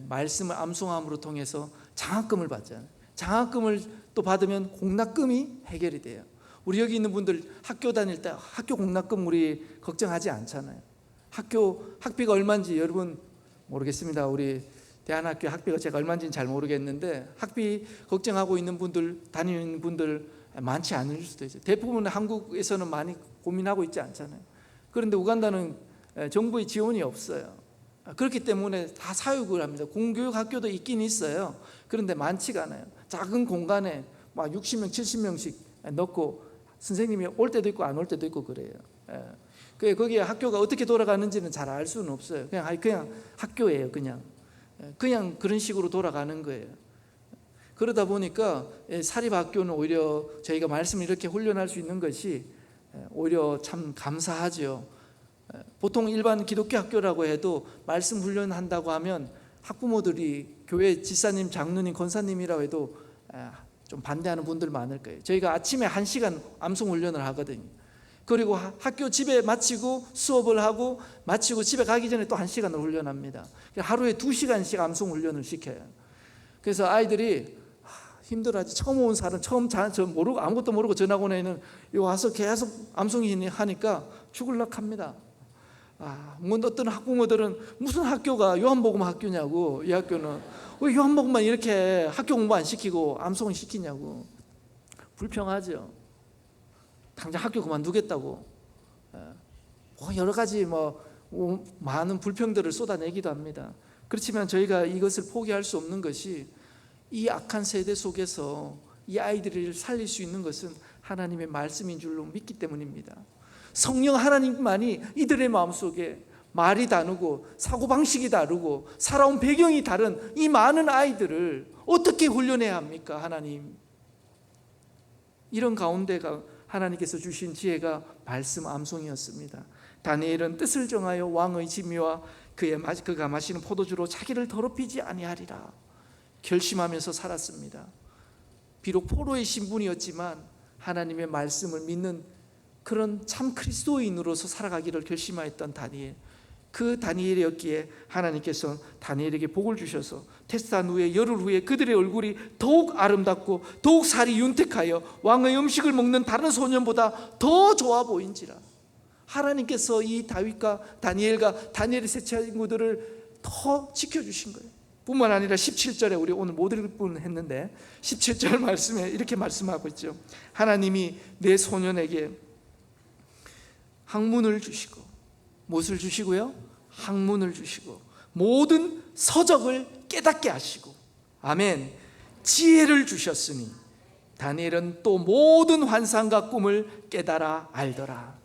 말씀을 암송함으로 통해서 장학금을 받잖아요. 장학금을 또 받으면 공납금이 해결이 돼요. 우리 여기 있는 분들 학교 다닐 때 학교 공납금 우리 걱정하지 않잖아요. 학비가 얼마인지 여러분 모르겠습니다. 우리 대한학교 학비가 제가 얼마인지는 잘 모르겠는데 학비 걱정하고 있는 분들, 다니는 분들 많지 않을 수도 있어요. 대부분 한국에서는 많이 고민하고 있지 않잖아요. 그런데 우간다는 정부의 지원이 없어요. 그렇기 때문에 다 사육을 합니다. 공교육 학교도 있긴 있어요. 그런데 많지가 않아요. 작은 공간에 막 60명, 70명씩 넣고 선생님이 올 때도 있고 안 올 때도 있고 그래요. 거기에 학교가 어떻게 돌아가는지는 잘 알 수는 없어요. 그냥 학교예요. 그냥 그런 식으로 돌아가는 거예요. 그러다 보니까 사립학교는 오히려 저희가 말씀을 이렇게 훈련할 수 있는 것이 오히려 참 감사하죠. 보통 일반 기독교 학교라고 해도 말씀 훈련한다고 하면 학부모들이 교회 지사님, 장로님, 권사님이라고 해도 좀 반대하는 분들 많을 거예요. 저희가 아침에 1시간 암송 훈련을 하거든요. 그리고 학교 집에 마치고 수업을 하고 마치고 집에 가기 전에 또 1시간을 훈련합니다. 하루에 2시간씩 암송 훈련을 시켜요. 그래서 아이들이 힘들어하지. 처음 온 사람, 모르고 아무것도 모르고 전학 온 애는 와서 계속 암송이 하니까 죽을락 합니다. 어떤 학부모들은 무슨 학교가 요한복음 학교냐고, 이 학교는 왜 요한복음만 이렇게 학교 공부 안 시키고 암송을 시키냐고 불평하죠. 당장 학교 그만두겠다고 여러 가지 많은 불평들을 쏟아내기도 합니다. 그렇지만 저희가 이것을 포기할 수 없는 것이 이 악한 세대 속에서 이 아이들을 살릴 수 있는 것은 하나님의 말씀인 줄로 믿기 때문입니다. 성령 하나님만이 이들의 마음속에 말이 다르고 사고방식이 다르고 살아온 배경이 다른 이 많은 아이들을 어떻게 훈련해야 합니까? 하나님, 이런 가운데가 하나님께서 주신 지혜가 말씀 암송이었습니다. 다니엘은 뜻을 정하여 왕의 진미와 그가 마시는 포도주로 자기를 더럽히지 아니하리라 결심하면서 살았습니다. 비록 포로의 신분이었지만 하나님의 말씀을 믿는 그런 참 그리스도인으로서 살아가기를 결심하였던 다니엘, 그 다니엘이었기에 하나님께서 다니엘에게 복을 주셔서 테스한 후에 열흘 후에 그들의 얼굴이 더욱 아름답고 더욱 살이 윤택하여 왕의 음식을 먹는 다른 소년보다 더 좋아 보인지라. 하나님께서 이 다윗과 다니엘과 다니엘의 세 친구들을 더 지켜주신 거예요. 뿐만 아니라 17절에 우리 오늘 못 읽을 뻔 했는데 17절 말씀에 이렇게 말씀하고 있죠. 하나님이 내 소년에게 학문을 주시고, 무엇을 주시고요? 학문을 주시고 모든 서적을 깨닫게 하시고 아멘. 지혜를 주셨으니 다니엘은 또 모든 환상과 꿈을 깨달아 알더라.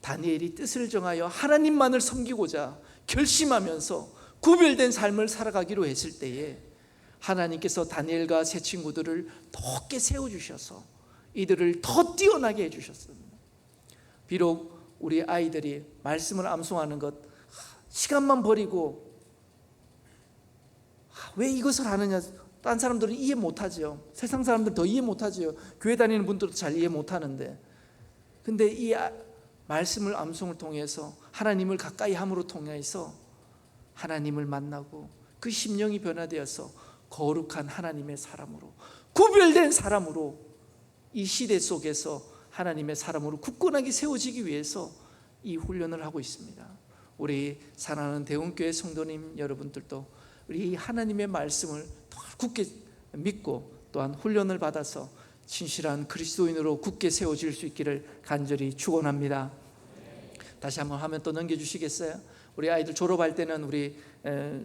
다니엘이 뜻을 정하여 하나님만을 섬기고자 결심하면서 구별된 삶을 살아가기로 했을 때에 하나님께서 다니엘과 세 친구들을 높게 세워주셔서 이들을 더 뛰어나게 해주셨습니다. 비록 우리 아이들이 말씀을 암송하는 것 시간만 버리고 왜 이것을 하느냐, 딴 사람들은 이해 못하죠. 세상 사람들 더 이해 못하죠. 교회 다니는 분들도 잘 이해 못하는데, 근데 이 말씀을 암송을 통해서 하나님을 가까이 함으로 통해서 하나님을 만나고 그 심령이 변화되어서 거룩한 하나님의 사람으로, 구별된 사람으로 이 시대 속에서 하나님의 사람으로 굳건하게 세워지기 위해서 이 훈련을 하고 있습니다. 우리 사랑하는 대원교회 성도님 여러분들도 우리 하나님의 말씀을 더 굳게 믿고 또한 훈련을 받아서 진실한 그리스도인으로 굳게 세워질 수 있기를 간절히 축원합니다. 다시 한번 화면 또 넘겨주시겠어요? 우리 아이들 졸업할 때는 우리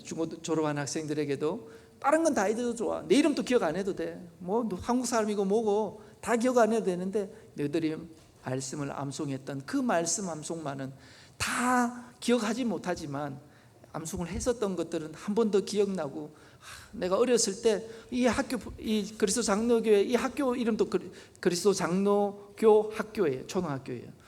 중고 졸업한 학생들에게도 다른 건 다 해도 좋아, 내 이름도 기억 안 해도 돼, 뭐 한국 사람이고 뭐고 다 기억 안 해도 되는데 너희들이 말씀을 암송했던 그 말씀 암송만은 다 기억하지 못하지만 암송을 했었던 것들은 한 번 더 기억나고, 내가 어렸을 때 이 학교, 이 그리스도 장로교회 이 학교 이름도 그리스도 장로교 학교예요. 초등학교예요.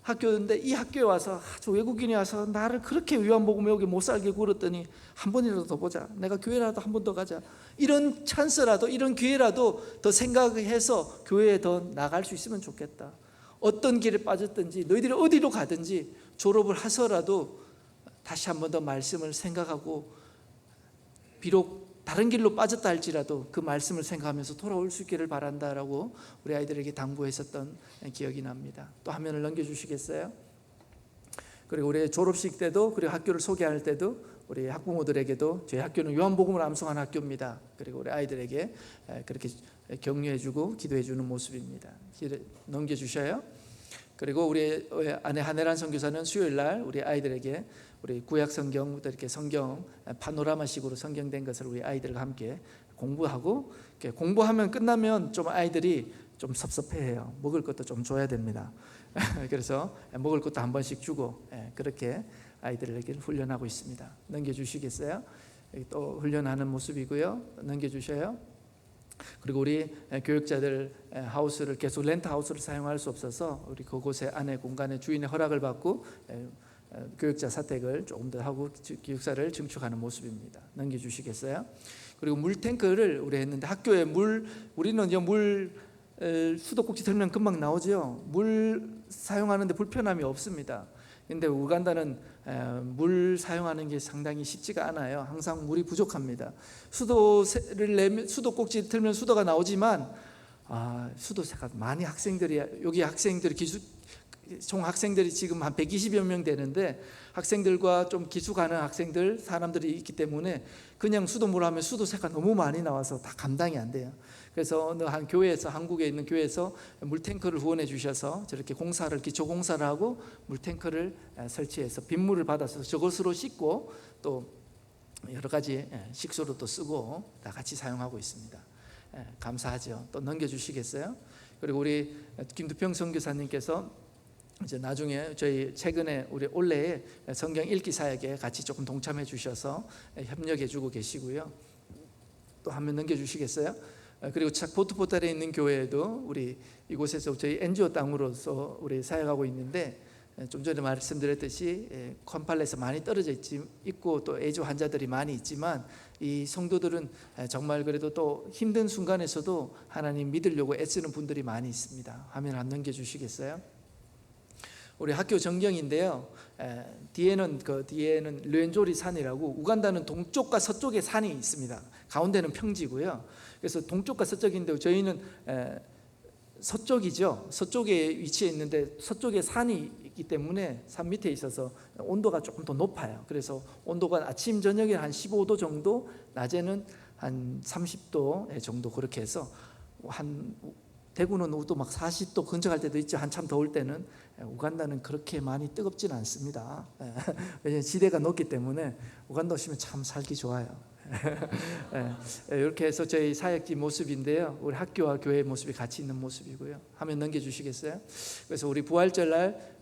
학교인데 이 학교에 와서 저 외국인이 와서 나를 그렇게 요한복음 여기 못 살게 굴었더니 한 번이라도 더 보자, 내가 교회라도 한 번 더 가자, 이런 찬스라도 이런 기회라도 더 생각해서 교회에 더 나갈 수 있으면 좋겠다. 어떤 길에 빠졌든지 너희들이 어디로 가든지 졸업을 해서라도 다시 한 번 더 말씀을 생각하고, 비록 다른 길로 빠졌다 할지라도 그 말씀을 생각하면서 돌아올 수 있기를 바란다라고 우리 아이들에게 당부했었던 기억이 납니다. 또 화면을 넘겨주시겠어요? 그리고 우리 졸업식 때도, 그리고 학교를 소개할 때도 우리 학부모들에게도 저희 학교는 요한복음을 암송한 학교입니다. 그리고 우리 아이들에게 그렇게 격려해주고 기도해주는 모습입니다. 넘겨주셔요. 그리고 우리 아내 한혜란 선교사는 수요일 날 우리 아이들에게 우리 구약 성경부터 이렇게 성경 파노라마식으로 성경된 것을 우리 아이들과 함께 공부하고, 공부하면 끝나면 좀 아이들이 좀 섭섭해해요. 먹을 것도 좀 줘야 됩니다. 그래서 먹을 것도 한 번씩 주고 그렇게 아이들에게 훈련하고 있습니다. 넘겨주시겠어요? 또 훈련하는 모습이고요. 넘겨주셔요. 그리고 우리 교육자들 하우스를 계속 렌트 하우스를 사용할 수 없어서 우리 그곳에 안에 공간에 주인의 허락을 받고 교육자 사택을 조금 더 하고 기숙사를 증축하는 모습입니다. 넘겨주시겠어요? 그리고 물탱크를 우리 했는데, 학교에 우리는 이제 물 수도꼭지 들면 금방 나오죠. 물 사용하는데 불편함이 없습니다. 근데 우간다는 물 사용하는 게 상당히 쉽지가 않아요. 항상 물이 부족합니다. 수도를 내면, 수도꼭지 틀면 수도가 나오지만 수도세가 많이 학생들이, 여기 학생들이 총 학생들이 지금 한 120여 명 되는데, 학생들과 좀 기수 가는 학생들 사람들이 있기 때문에 그냥 수도물 하면 수도세가 너무 많이 나와서 다 감당이 안 돼요. 그래서 어느 한 교회에서, 한국에 있는 교회에서 물탱크를 후원해 주셔서 저렇게 공사를, 기초 공사를 하고 물탱크를 설치해서 빗물을 받아서 저것으로 씻고 또 여러 가지 식수로도 쓰고 다 같이 사용하고 있습니다. 감사하죠. 또 넘겨주시겠어요? 그리고 우리 김두평 선교사님께서 이제 나중에 저희 최근에 우리 올해에 성경 읽기 사역에 같이 조금 동참해 주셔서 협력해 주고 계시고요. 또 한 번 넘겨주시겠어요? 그리고 보트포탈에 있는 교회에도 우리 이곳에서 저희 NGO 땅으로서 우리 사역하고 있는데, 좀 전에 말씀드렸듯이 컴팔레에서 많이 떨어져 있고 또 애조 환자들이 많이 있지만, 이 성도들은 정말 그래도 또 힘든 순간에서도 하나님 믿으려고 애쓰는 분들이 많이 있습니다. 화면 안 넘겨주시겠어요? 우리 학교 전경인데요. 뒤에는 르엔조리 산이라고, 우간다는 동쪽과 서쪽에 산이 있습니다. 가운데는 평지고요. 그래서 동쪽과 서쪽인데 저희는 서쪽이죠. 서쪽에 위치해 있는데 서쪽에 산이 있기 때문에 산 밑에 있어서 온도가 조금 더 높아요. 그래서 온도가 아침 저녁에 한 15도 정도, 낮에는 한 30도 정도, 그렇게 해서 대구는 또 막 40도 근처 갈 때도 있죠. 한참 더울 때는. 우간다는 그렇게 많이 뜨겁지는 않습니다. 왜냐하면 지대가 높기 때문에 우간다 오시면 참 살기 좋아요. 이렇게 해서 저희 사역지 모습인데요. 우리 학교와 교회 모습이 같이 있는 모습이고요. 화면 넘겨주시겠어요? 그래서 우리 부활절날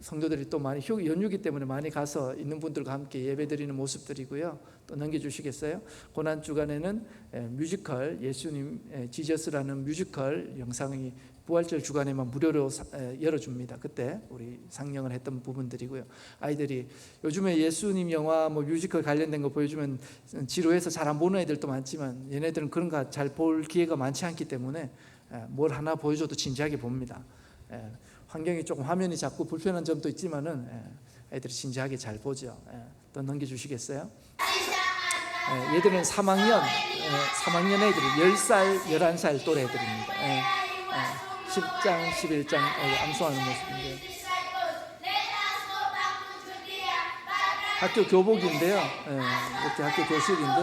성도들이 또 많이 연휴기 때문에 많이 가서 있는 분들과 함께 예배드리는 모습들이고요. 또 넘겨주시겠어요? 고난 주간에는 뮤지컬 예수님 지저스라는 뮤지컬 영상이 부활절 주간에만 무료로 열어줍니다. 그때 우리 상영을 했던 부분들이고요. 아이들이 요즘에 예수님 영화 뮤지컬 관련된 거 보여주면 지루해서 잘 안 보는 애들도 많지만 얘네들은 그런 거 잘 볼 기회가 많지 않기 때문에 뭘 하나 보여줘도 진지하게 봅니다. 환경이 조금 화면이 작고 불편한 점도 있지만은 애들이 진지하게 잘 보죠. 또 넘겨주시겠어요? 얘들은 3학년 애들 10살, 11살 또래 애들입니다. 10장, 11장 암송하는 모습인데요. 학교 교복인데요. 이렇게 학교 교실인데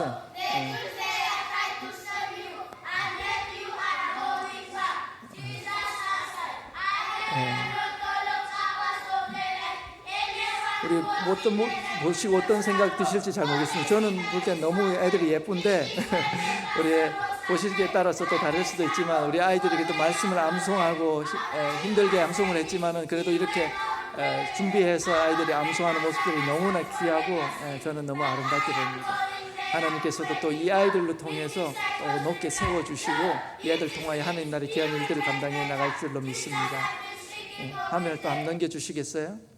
우리 어떤 생각 드실지 잘 모르겠습니다. 저는 볼 때 너무 애들이 예쁜데 우리 보시기에 따라서 또 다를 수도 있지만 우리 아이들에게도 말씀을 암송하고 힘들게 암송을 했지만은 그래도 이렇게 준비해서 아이들이 암송하는 모습들이 너무나 귀하고 저는 너무 아름답게 봅니다. 하나님께서도 또 이 아이들로 통해서 또 높게 세워주시고 이 아이들 통하여 하나님 나라의 귀한 일들을 감당해 나갈 줄로 믿습니다. 화면을 또 한번 넘겨주시겠어요?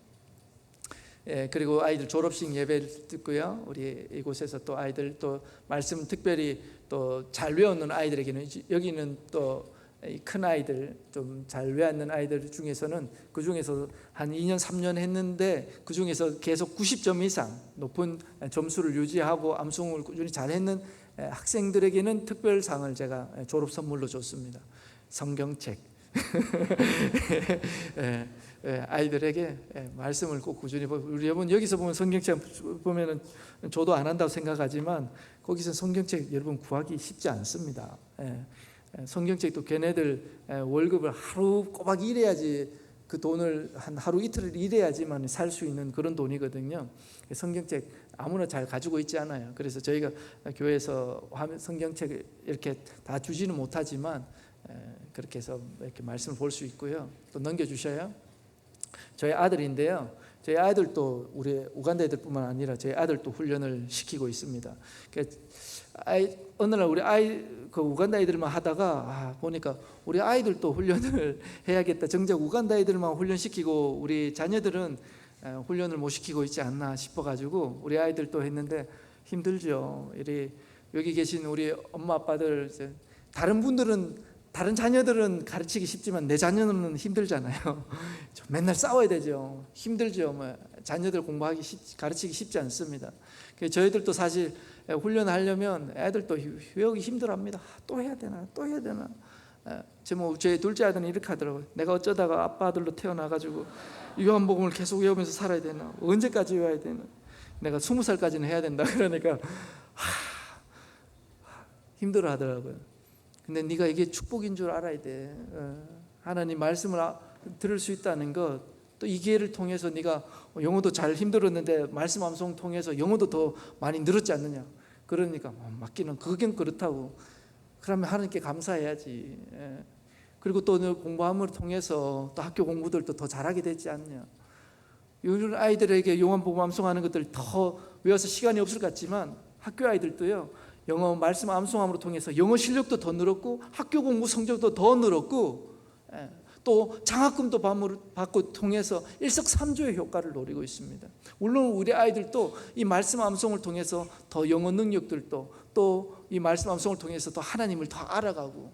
그리고 아이들 졸업식 예배를 듣고요. 우리 이곳에서 또 아이들 또 말씀 특별히 또 잘 외우는 아이들에게는 여기는 또 큰 아이들 좀 잘 외우는 아이들 중에서는 그 중에서 한 2년 3년 했는데 그 중에서 계속 90점 이상 높은 점수를 유지하고 암송을 꾸준히 잘했는 학생들에게는 특별상을 제가 졸업 선물로 줬습니다. 성경책. 아이들에게 말씀을 꼭 꾸준히 우리 여러분 여기서 보면 성경책 보면은 저도 안 한다고 생각하지만 거기서 성경책 여러분 구하기 쉽지 않습니다. 성경책도 걔네들 월급을 하루 꼬박 일해야지 그 돈을 한 하루 이틀을 일해야지만 살 수 있는 그런 돈이거든요. 성경책 아무나 잘 가지고 있지 않아요. 그래서 저희가 교회에서 성경책 이렇게 다 주지는 못하지만 그렇게 해서 이렇게 말씀을 볼 수 있고요. 또 넘겨주셔요. 저희 아들인데요. 저희 아들도 우리 우간다 애들뿐만 아니라 저희 아들도 훈련을 시키고 있습니다. 어느 날 우리 그 우간다 애들만 하다가 보니까 우리 아이들도 훈련을 해야겠다. 정작 우간다 애들만 훈련시키고 우리 자녀들은 훈련을 못 시키고 있지 않나 싶어가지고 우리 아이들도 했는데 힘들죠. 여기 계신 우리 엄마 아빠들 다른 자녀들은 가르치기 쉽지만 내 자녀는 힘들잖아요. 맨날 싸워야 되죠. 힘들죠. 자녀들 가르치기 쉽지 않습니다. 저희들도 사실 훈련하려면 애들도 외우기 힘들어합니다. 또 해야 되나? 제 둘째 아들은 이렇게 하더라고요. 내가 어쩌다가 아빠 아들로 태어나가지고 요한복음을 계속 외우면서 살아야 되나? 언제까지 외워야 되나? 내가 20살까지는 해야 된다. 그러니까 힘들어하더라고요. 근데 네가 이게 축복인 줄 알아야 돼. 하나님 말씀을 들을 수 있다는 것. 또 이 기회를 통해서 네가 영어도 잘 힘들었는데 말씀 암송 통해서 영어도 더 많이 늘었지 않느냐. 그러니까 맞기는 그건 그렇다고. 그러면 하나님께 감사해야지. 그리고 또 공부함을 통해서 또 학교 공부들도 더 잘하게 되지 않냐. 요즘 아이들에게 요한복음 암송하는 것들 더 외워서 시간이 없을 것 같지만 학교 아이들도요. 영어 말씀 암송함으로 통해서 영어 실력도 더 늘었고 학교 공부 성적도 더 늘었고 또 장학금도 받고 통해서 일석삼조의 효과를 노리고 있습니다. 물론 우리 아이들도 이 말씀 암송을 통해서 더 영어 능력들도 또 이 말씀 암송을 통해서 더 하나님을 더 알아가고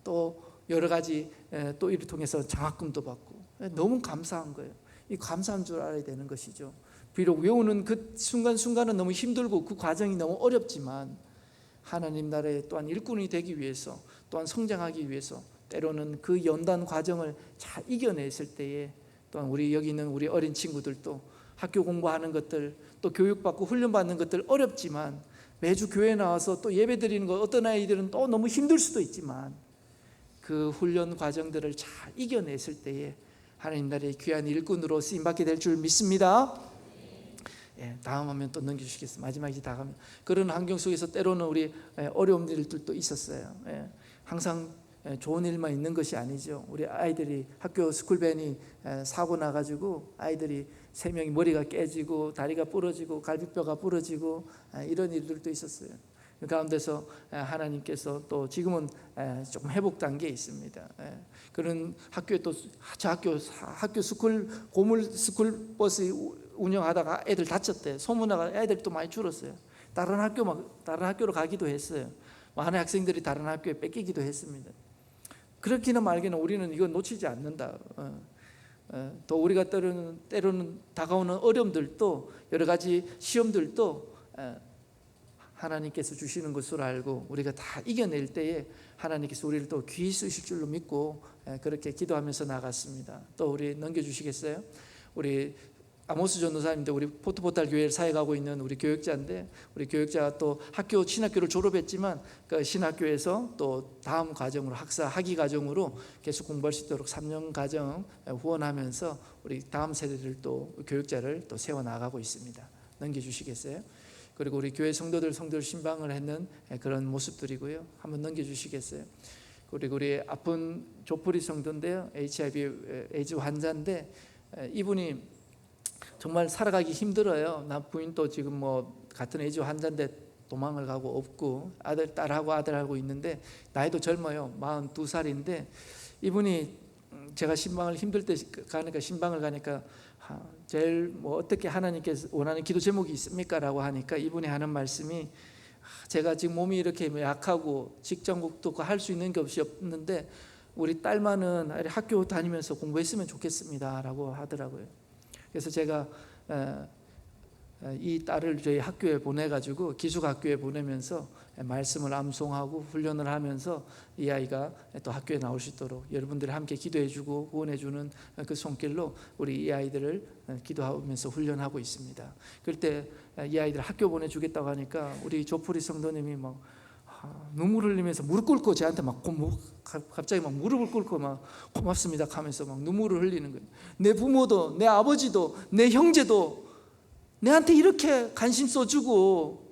또 여러 가지 또 이를 통해서 장학금도 받고 너무 감사한 거예요. 이 감사한 줄 알아야 되는 것이죠. 비록 외우는 그 순간순간은 너무 힘들고 그 과정이 너무 어렵지만 하나님 나라의 또한 일꾼이 되기 위해서 또한 성장하기 위해서 때로는 그 연단 과정을 잘 이겨냈을 때에 또한 우리 여기 있는 우리 어린 친구들도 학교 공부하는 것들 또 교육받고 훈련받는 것들 어렵지만 매주 교회 나와서 또 예배 드리는 것 어떤 아이들은 또 너무 힘들 수도 있지만 그 훈련 과정들을 잘 이겨냈을 때에 하나님 나라의 귀한 일꾼으로 쓰임받게 될 줄 믿습니다. 다음 화면 또 넘겨주시겠어요? 마지막이 다 가면 그런 환경 속에서 때로는 우리 어려운 일들도 있었어요. 항상 좋은 일만 있는 것이 아니죠. 우리 아이들이 학교 스쿨밴이 사고 나가지고 아이들이 3명이 머리가 깨지고 다리가 부러지고 갈비뼈가 부러지고 이런 일들도 있었어요. 그 가운데서 하나님께서 또 지금은 조금 회복 단계에 있습니다. 그런 학교에 또 저 학교 스쿨 고물 스쿨 버스 운영하다가 애들 다쳤대. 소문나가 애들 또 많이 줄었어요. 다른 학교로 가기도 했어요. 많은 학생들이 다른 학교에 뺏기기도 했습니다. 그렇기는 말기는 우리는 이건 놓치지 않는다. 또 우리가 때로는 다가오는 어려움들도 여러 가지 시험들도 하나님께서 주시는 것으로 알고 우리가 다 이겨낼 때에 하나님께서 우리를 또 귀히 쓰실 줄로 믿고 그렇게 기도하면서 나갔습니다. 또 우리 넘겨주시겠어요? 우리 아모스 전도사님인데 우리 포트포탈 교회를 사역하고 있는 우리 교역자인데 우리 교역자가 또 신학교를 졸업했지만 그 신학교에서 또 다음 과정으로 학위 과정으로 계속 공부할 수 있도록 3년 과정 후원하면서 우리 다음 세대를 또 교역자를 또 세워나가고 있습니다. 넘겨주시겠어요? 그리고 우리 교회 성도들 신방을 했는 그런 모습들이고요. 한번 넘겨주시겠어요? 그리고 우리 아픈 조프리 성도인데요. HIV 에이즈 환자인데 이분이 정말 살아가기 힘들어요. 나 부인도 지금 뭐 같은 에이즈 환자인데 도망을 가고 없고 딸하고 아들하고 있는데 나이도 젊어요. 42살인데 이분이 제가 신방을 힘들 때 신방을 가니까 제일 뭐 어떻게 하나님께서 원하는 기도 제목이 있습니까? 라고 하니까 이분이 하는 말씀이 제가 지금 몸이 이렇게 약하고 직장국도 할 수 있는 게 없는데 우리 딸만은 학교 다니면서 공부했으면 좋겠습니다 라고 하더라고요. 그래서 제가 이 딸을 저희 학교에 보내가지고 기숙학교에 보내면서 말씀을 암송하고 훈련을 하면서 이 아이가 또 학교에 나올 수 있도록 여러분들이 함께 기도해주고 후원해주는 그 손길로 우리 이 아이들을 기도하면서 훈련하고 있습니다. 그럴 때 이 아이들 학교 보내주겠다고 하니까 우리 조프리 성도님이 막 눈물 흘리면서 무릎 꿇고 저한테 갑자기 막 무릎을 꿇고 막 고맙습니다 하면서 막 눈물을 흘리는 거예요. 내 부모도 내 아버지도 내 형제도 내한테 이렇게 관심 써주고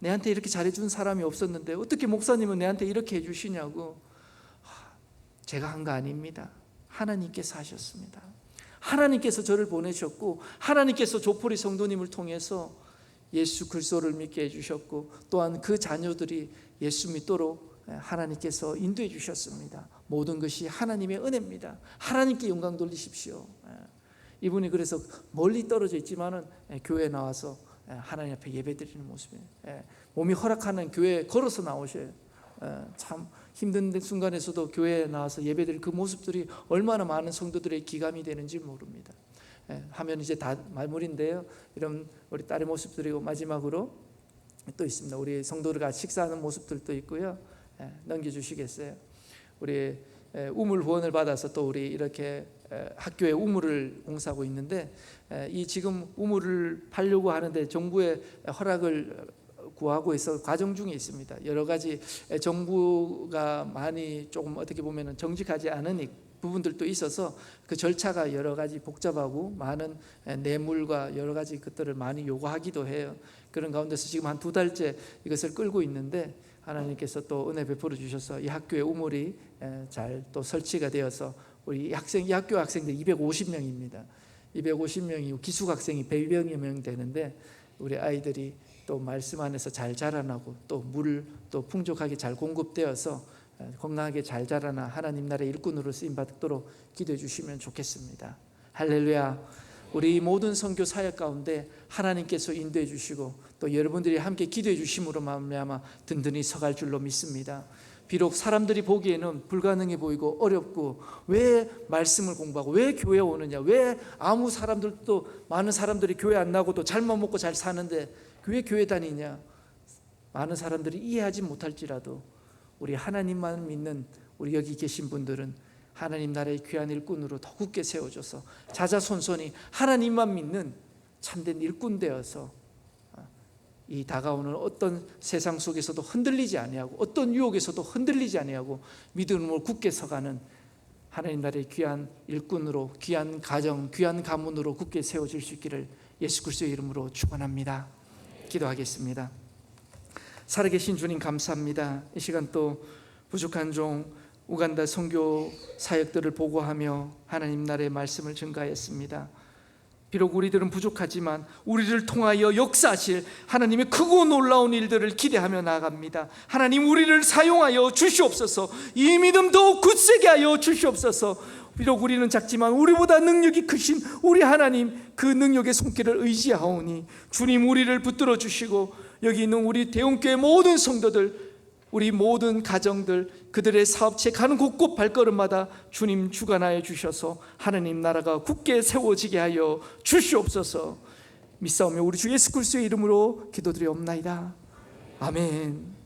내한테 이렇게 잘해준 사람이 없었는데 어떻게 목사님은 내한테 이렇게 해주시냐고. 제가 한 거 아닙니다. 하나님께서 하셨습니다. 하나님께서 저를 보내셨고 하나님께서 조포리 성도님을 통해서 예수 그리스도를 믿게 해주셨고 또한 그 자녀들이 예수 믿도록 하나님께서 인도해 주셨습니다. 모든 것이 하나님의 은혜입니다. 하나님께 영광 돌리십시오. 이분이 그래서 멀리 떨어져 있지만은 교회에 나와서 하나님 앞에 예배드리는 모습이에요. 몸이 허락하는 교회에 걸어서 나오셔요. 참 힘든 순간에서도 교회에 나와서 예배드릴 그 모습들이 얼마나 많은 성도들의 기감이 되는지 모릅니다. 하면 이제 다 마무리인데요. 이런 우리 딸의 모습들이고 마지막으로 또 있습니다. 우리 성도들과 식사하는 모습들도 있고요. 넘겨주시겠어요? 우리 우물 후원을 받아서 또 우리 이렇게 학교에 우물을 공사하고 있는데 이 지금 우물을 팔려고 하는데 정부의 허락을 구하고 있어 과정 중에 있습니다. 여러 가지 정부가 많이 조금 어떻게 보면 정직하지 않은 부분들도 있어서 그 절차가 여러 가지 복잡하고 많은 뇌물과 여러 가지 것들을 많이 요구하기도 해요. 그런 가운데서 지금 한 2달째 이것을 끌고 있는데 하나님께서 또 은혜 베풀어 주셔서 이 학교의 우물이 잘 또 설치가 되어서 우리 이 학교 학생들 250명입니다. 250명이 기숙 학생이 100여 명 되는데 우리 아이들이 또 말씀 안에서 잘 자라나고 또 물 또 풍족하게 잘 공급되어서 건강하게 잘 자라나 하나님 나라의 일꾼으로 쓰임 받도록 기도해 주시면 좋겠습니다. 할렐루야. 우리 모든 선교 사역 가운데 하나님께서 인도해 주시고 또 여러분들이 함께 기도해 주심으로 말미암아 든든히 서갈 줄로 믿습니다. 비록 사람들이 보기에는 불가능해 보이고 어렵고 왜 말씀을 공부하고 왜 교회에 오느냐, 왜 아무 사람들도 많은 사람들이 교회 안 나고도 잘만 먹고 잘 사는데 왜 교회 다니냐, 많은 사람들이 이해하지 못할지라도 우리 하나님만 믿는 우리 여기 계신 분들은 하나님 나라의 귀한 일꾼으로 더 굳게 세워줘서 자자손손이 하나님만 믿는 참된 일꾼 되어서 이 다가오는 어떤 세상 속에서도 흔들리지 아니하고 어떤 유혹에서도 흔들리지 아니하고 믿음으로 굳게 서가는 하나님 나라의 귀한 일꾼으로 귀한 가정, 귀한 가문으로 굳게 세워질 수 있기를 예수 그리스도의 이름으로 축원합니다. 기도하겠습니다. 살아계신 주님 감사합니다. 이 시간 또 부족한 종 우간다 선교 사역들을 보고하며 하나님 나라의 말씀을 증가했습니다. 비록 우리들은 부족하지만 우리를 통하여 역사하실 하나님의 크고 놀라운 일들을 기대하며 나아갑니다. 하나님 우리를 사용하여 주시옵소서. 이 믿음 더욱 굳세게 하여 주시옵소서. 비록 우리는 작지만 우리보다 능력이 크신 우리 하나님, 그 능력의 손길을 의지하오니 주님 우리를 붙들어 주시고 여기 있는 우리 대웅교회 모든 성도들, 우리 모든 가정들, 그들의 사업체 가는 곳곳 발걸음마다 주님 주관하여 주셔서 하나님 나라가 굳게 세워지게 하여 주시옵소서. 믿사오며 우리 주 예수 그리스도의 이름으로 기도드리옵나이다. 아멘.